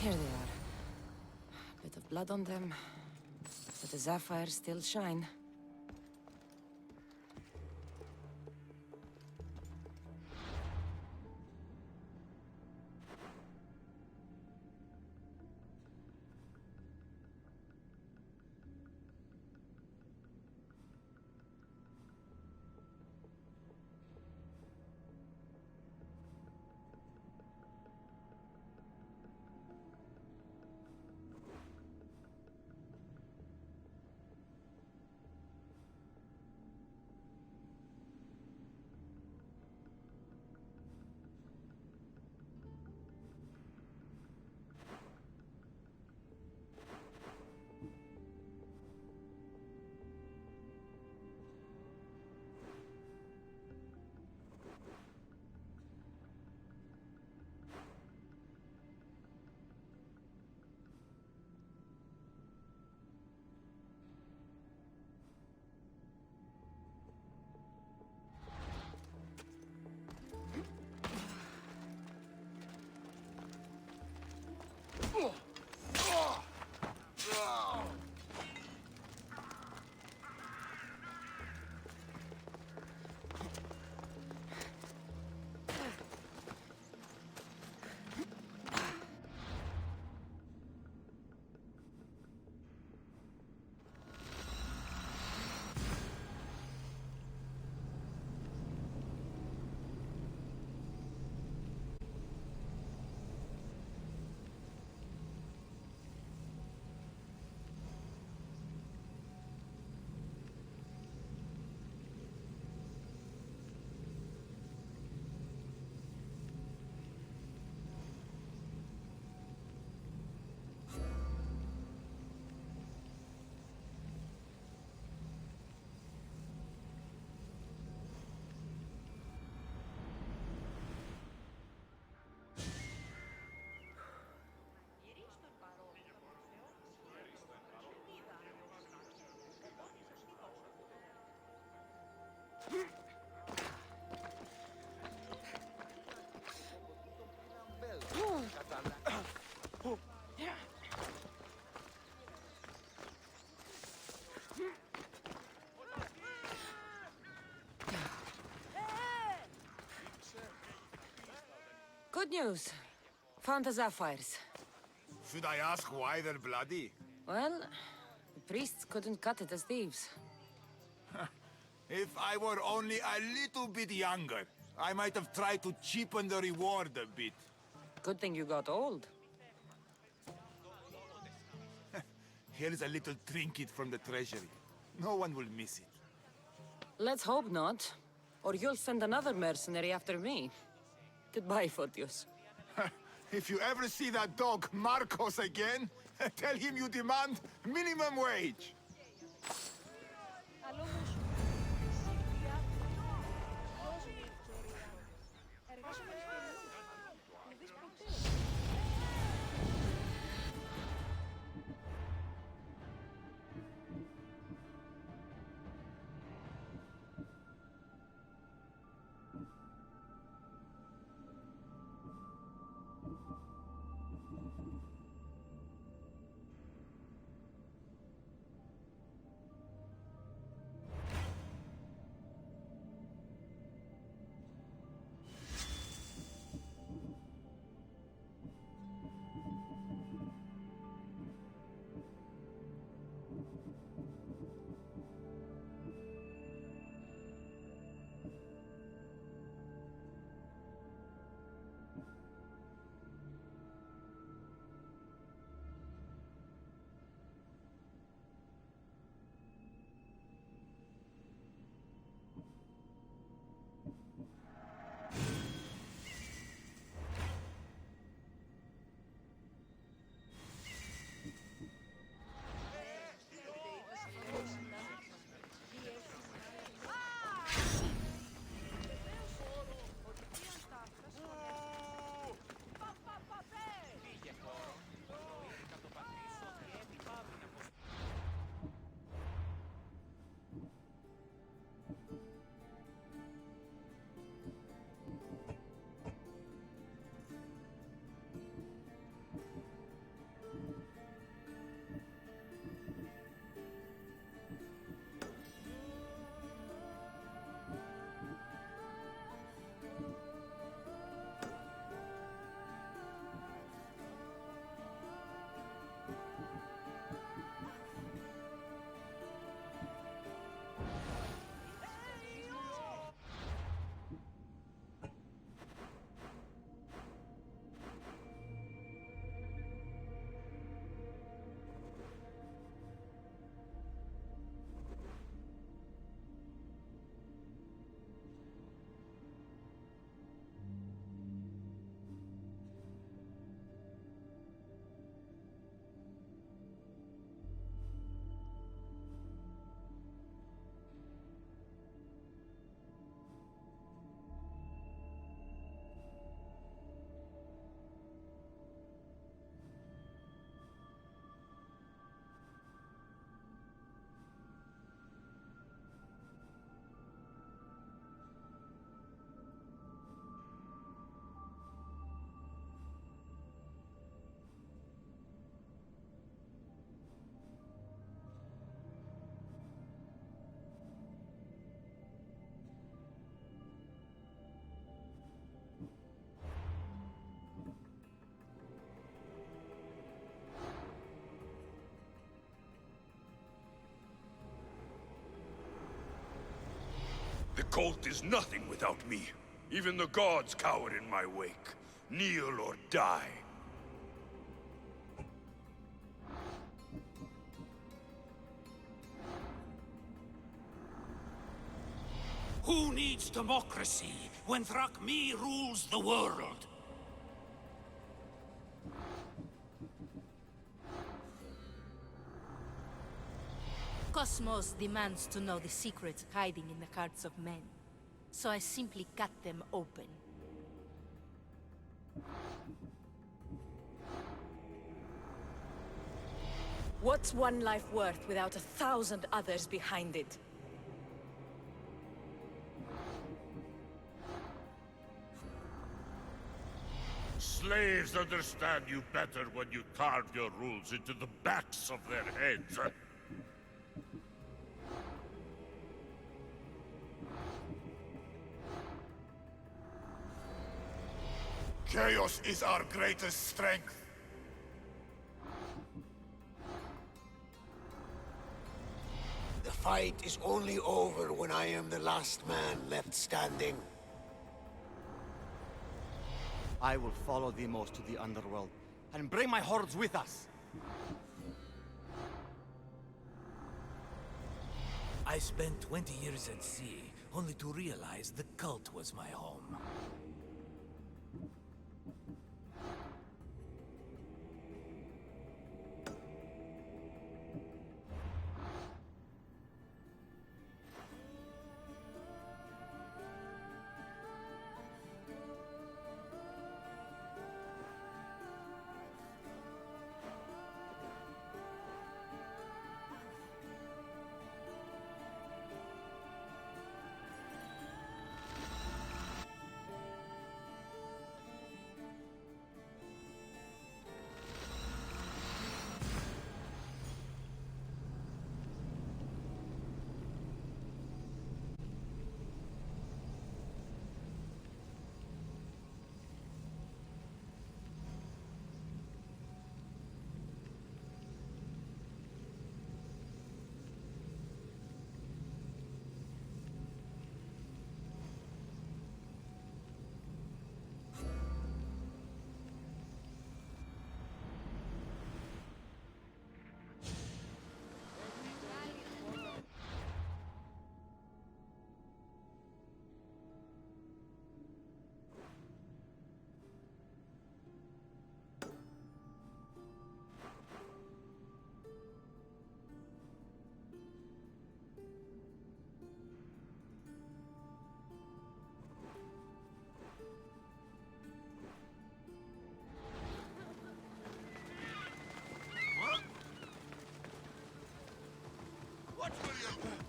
Here they are. Bit of blood on them, but the sapphires still shine. Good news. Found the sapphires. Should I ask why they're bloody? Well, the priests couldn't cut it as thieves. If I were only a little bit younger, I might have tried to cheapen the reward a bit. Good thing you got old. Here's a little trinket from the treasury. No one will miss it. Let's hope not. Or you'll send another mercenary after me. Goodbye, Photios. If you ever see that dog, Marcos, again, tell him you demand minimum wage. The cult is nothing without me. Even the gods cower in my wake. Kneel or die. Who needs democracy when Thrakmi rules the world? Cosmos demands to know the secrets hiding in the hearts of men. So I simply cut them open. What's one life worth without 1,000 others behind it? Slaves understand you better when you carve your rules into the backs of their heads. Chaos is our greatest strength. The fight is only over when I am the last man left standing. I will follow Demos to the underworld, and bring my hordes with us! I spent 20 years at sea, only to realize the cult was my home.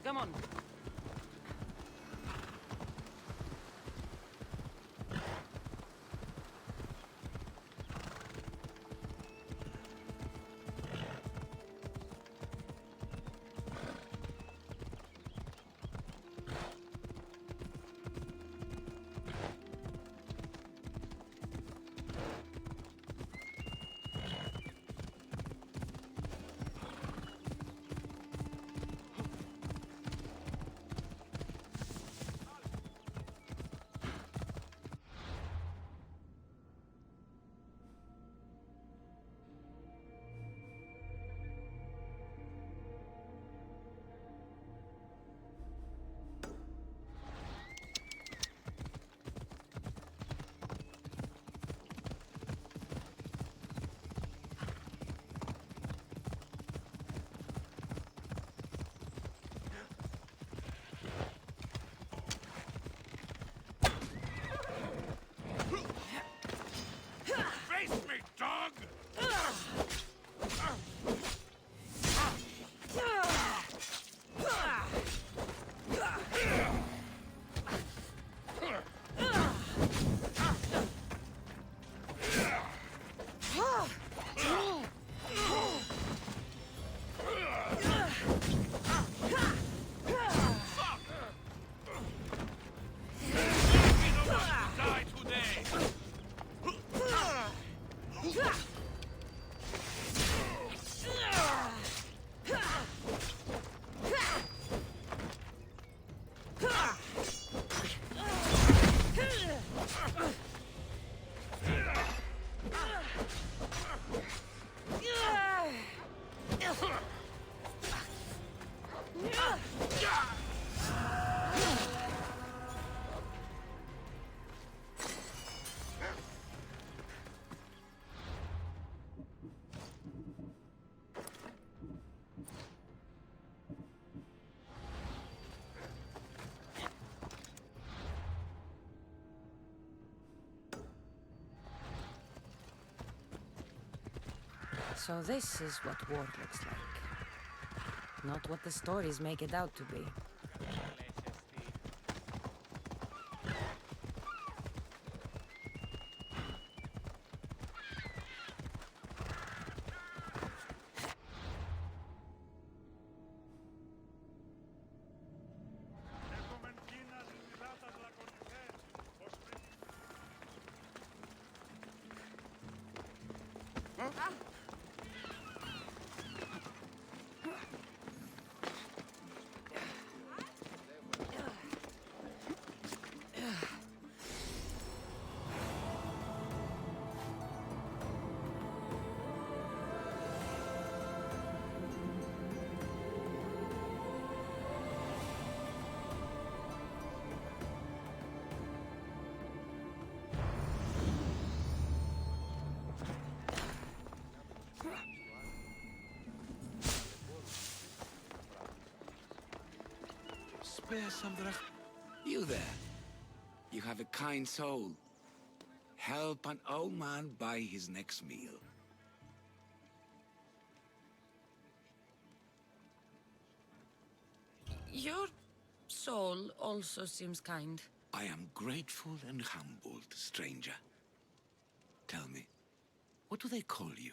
Come on. Face me, dog! So this is what war looks like. Not what the stories make it out to be. Spare Samdrach. You there. You have a kind soul. Help an old man buy his next meal. Your soul also seems kind. I am grateful and humbled, stranger. Tell me, what do they call you?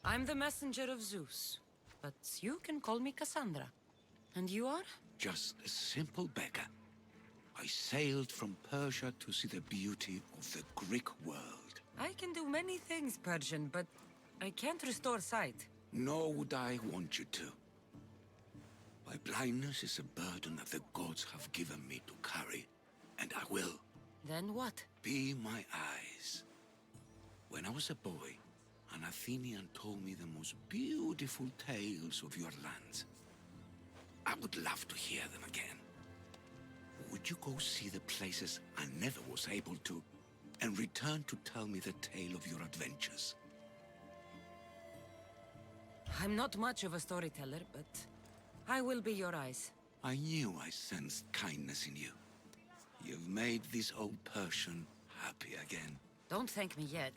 I'm the messenger of Zeus, but you can call me Cassandra. And you are? Just a simple beggar. I sailed from Persia to see the beauty of the Greek world. I can do many things, Persian, but I can't restore sight. Nor would I want you to. My blindness is a burden that the gods have given me to carry, and I will. Then what? Be my eyes. When I was a boy, an Athenian told me the most beautiful tales of your lands. I would love to hear them again. Would you go see the places I never was able to, and return to tell me the tale of your adventures? I'm not much of a storyteller, but I will be your eyes. I knew I sensed kindness in you. You've made this old Persian happy again. Don't thank me yet.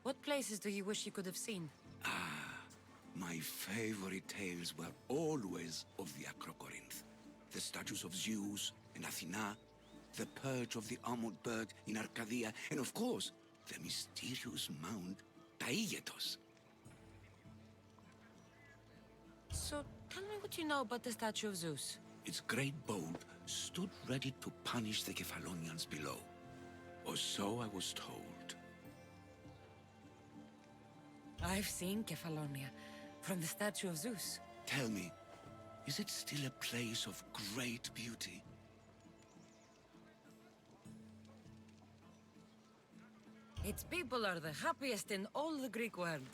What places do you wish you could have seen? My favorite tales were always of the Acrocorinth. The statues of Zeus in Athena, the perch of the armored bird in Arcadia, and of course, the mysterious Mount Taigetos. So, tell me what you know about the statue of Zeus. Its great boat stood ready to punish the Kephalonians below. Or so I was told. I've seen Kephallonia, from the statue of Zeus. Tell me, is it still a place of great beauty? Its people are the happiest in all the Greek world.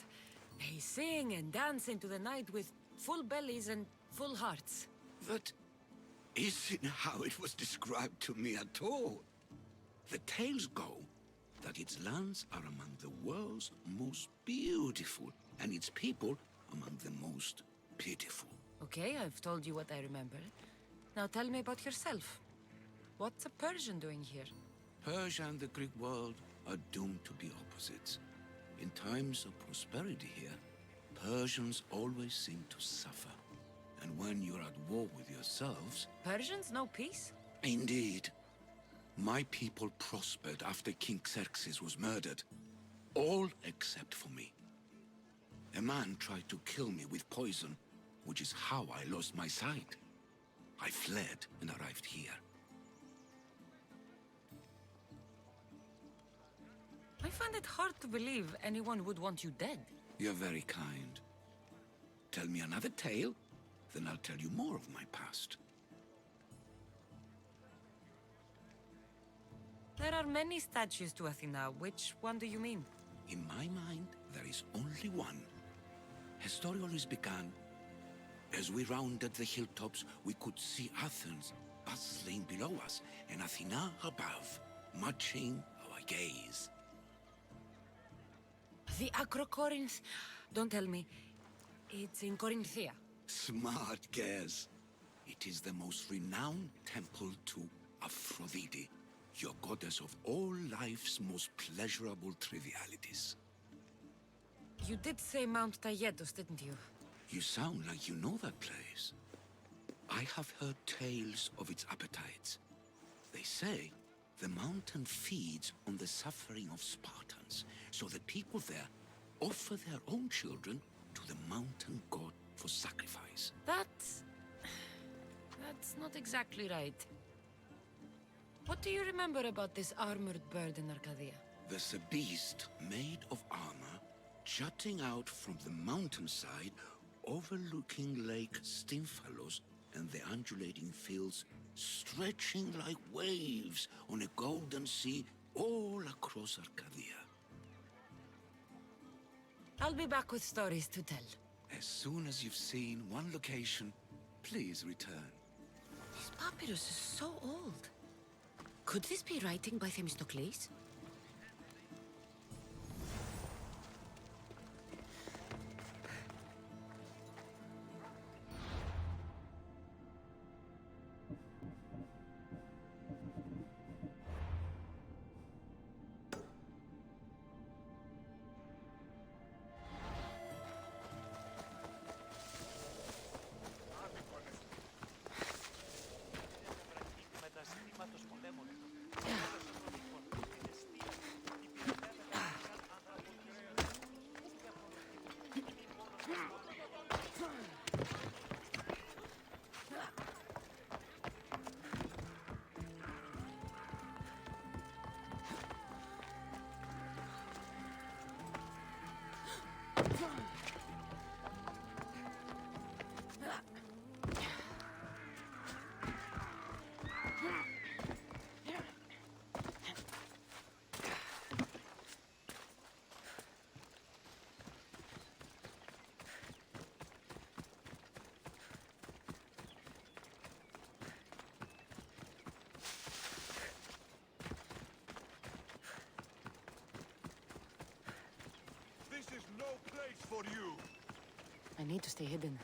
They sing and dance into the night with full bellies and full hearts. That isn't how it was described to me at all. The tales go that its lands are among the world's most beautiful, and its people among the most pitiful. Okay, I've told you what I remember. Now tell me about yourself. What's a Persian doing here? Persia and the Greek world are doomed to be opposites. In times of prosperity here, Persians always seem to suffer. And when you're at war with yourselves... Persians know peace? Indeed. My people prospered after King Xerxes was murdered. All except for me. A man tried to kill me with poison, which is how I lost my sight. I fled and arrived here. I find it hard to believe anyone would want you dead. You're very kind. Tell me another tale, then I'll tell you more of my past. There are many statues to Athena. Which one do you mean? In my mind, there is only one. Her story always began. As we rounded the hilltops, we could see Athens bustling below us, and Athena above, matching our gaze. The Acrocorinth? Don't tell me. It's in Corinthia. Smart guess. It is the most renowned temple to Aphrodite, your goddess of all life's most pleasurable trivialities. You did say Mount Taigetos, didn't you? You sound like you know that place. I have heard tales of its appetites. They say the mountain feeds on the suffering of Spartans, so the people there offer their own children to the mountain god for sacrifice. That's not exactly right. What do you remember about this armored bird in Arcadia? There's a beast made of armor jutting out from the mountainside overlooking Lake Stymphalos and the undulating fields stretching like waves on a golden sea all across Arcadia. I'll be back with stories to tell. As soon as you've seen one location, please return. This papyrus is so old. Could this be writing by Themistocles? This is no place for you! I need to stay hidden.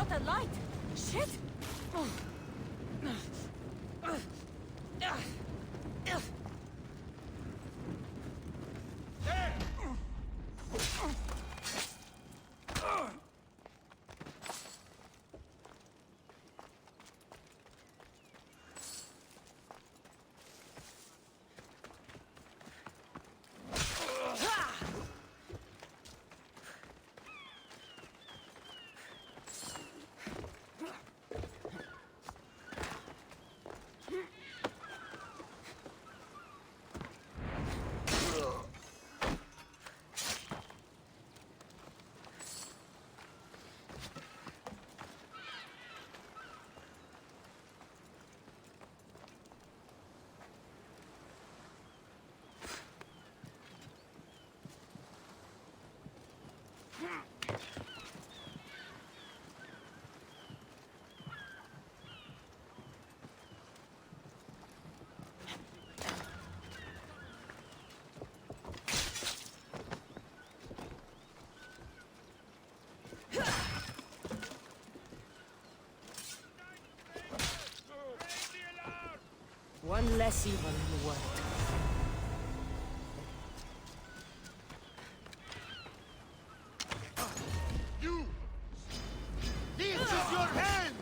not a light! Shit! One less evil in the world. You! This is your hand!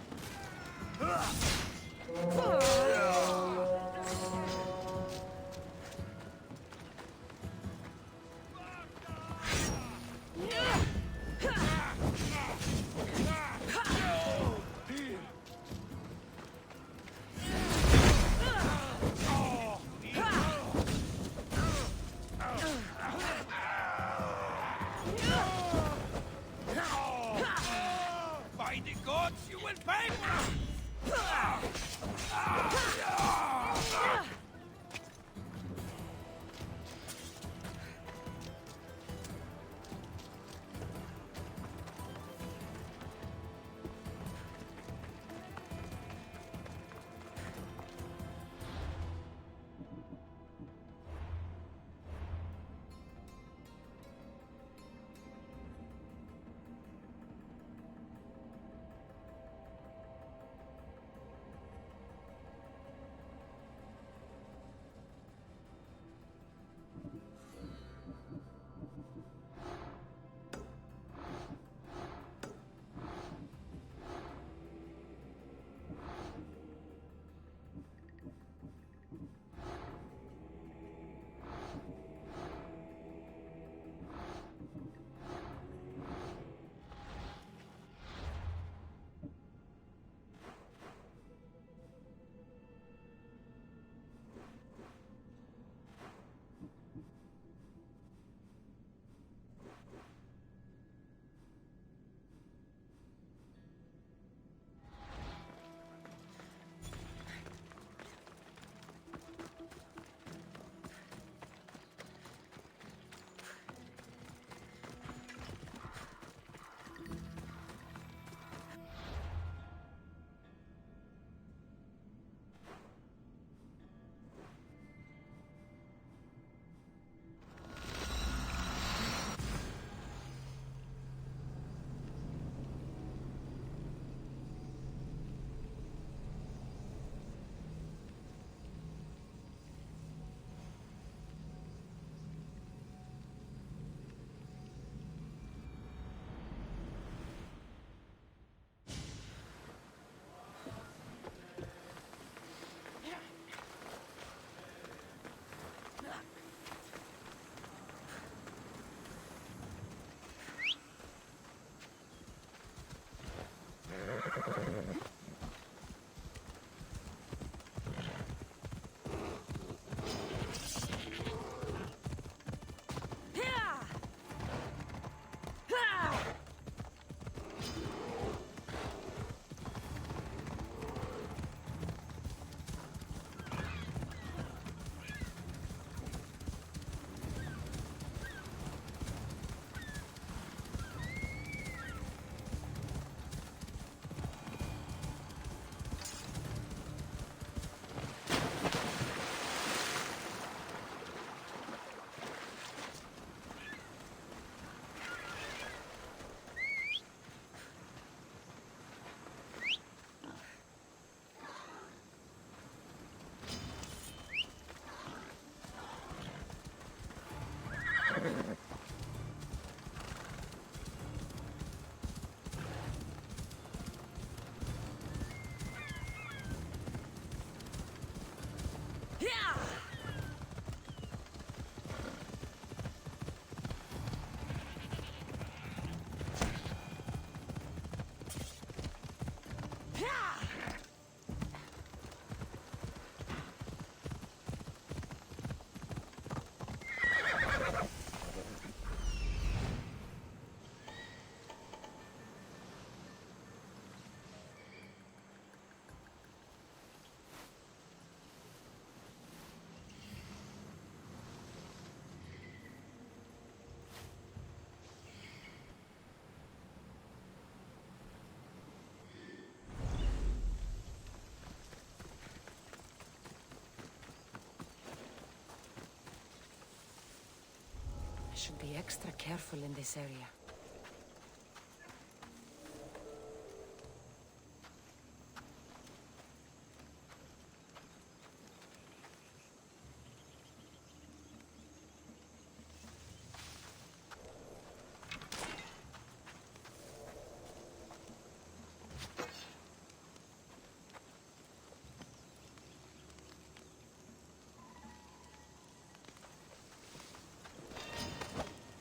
should be extra careful in this area.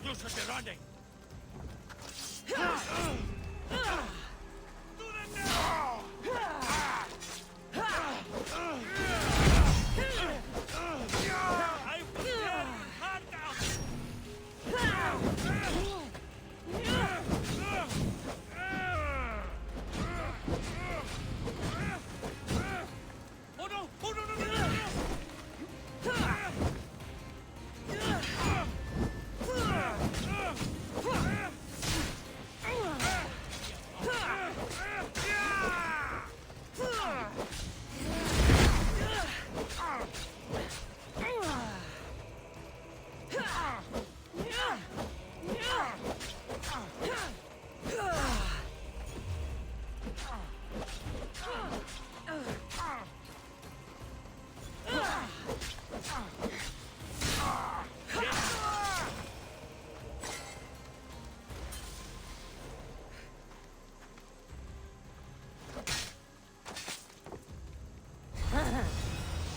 You should be running!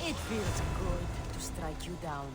It feels good to strike you down.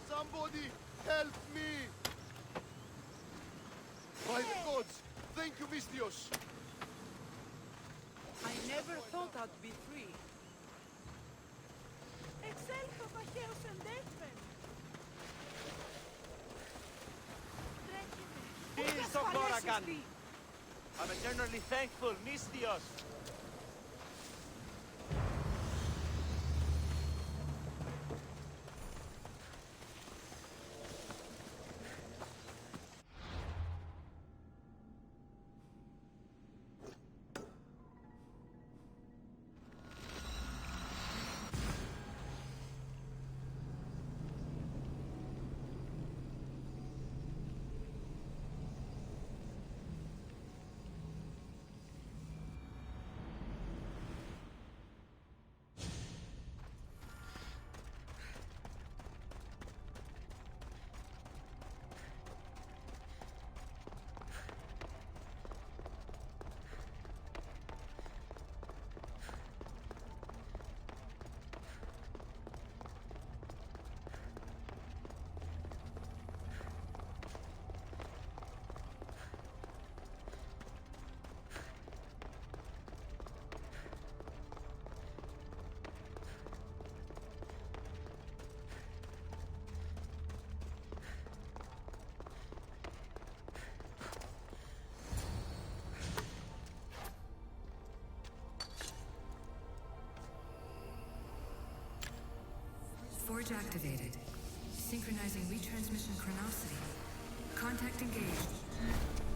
Somebody help me! By the gods! Thank you, Mistios! I never thought I'd be free. Excelso Pacheos and Deathman! Peace of Borakan! I'm eternally thankful, Mistios! Forge activated. Synchronizing retransmission chronicity. Contact engaged.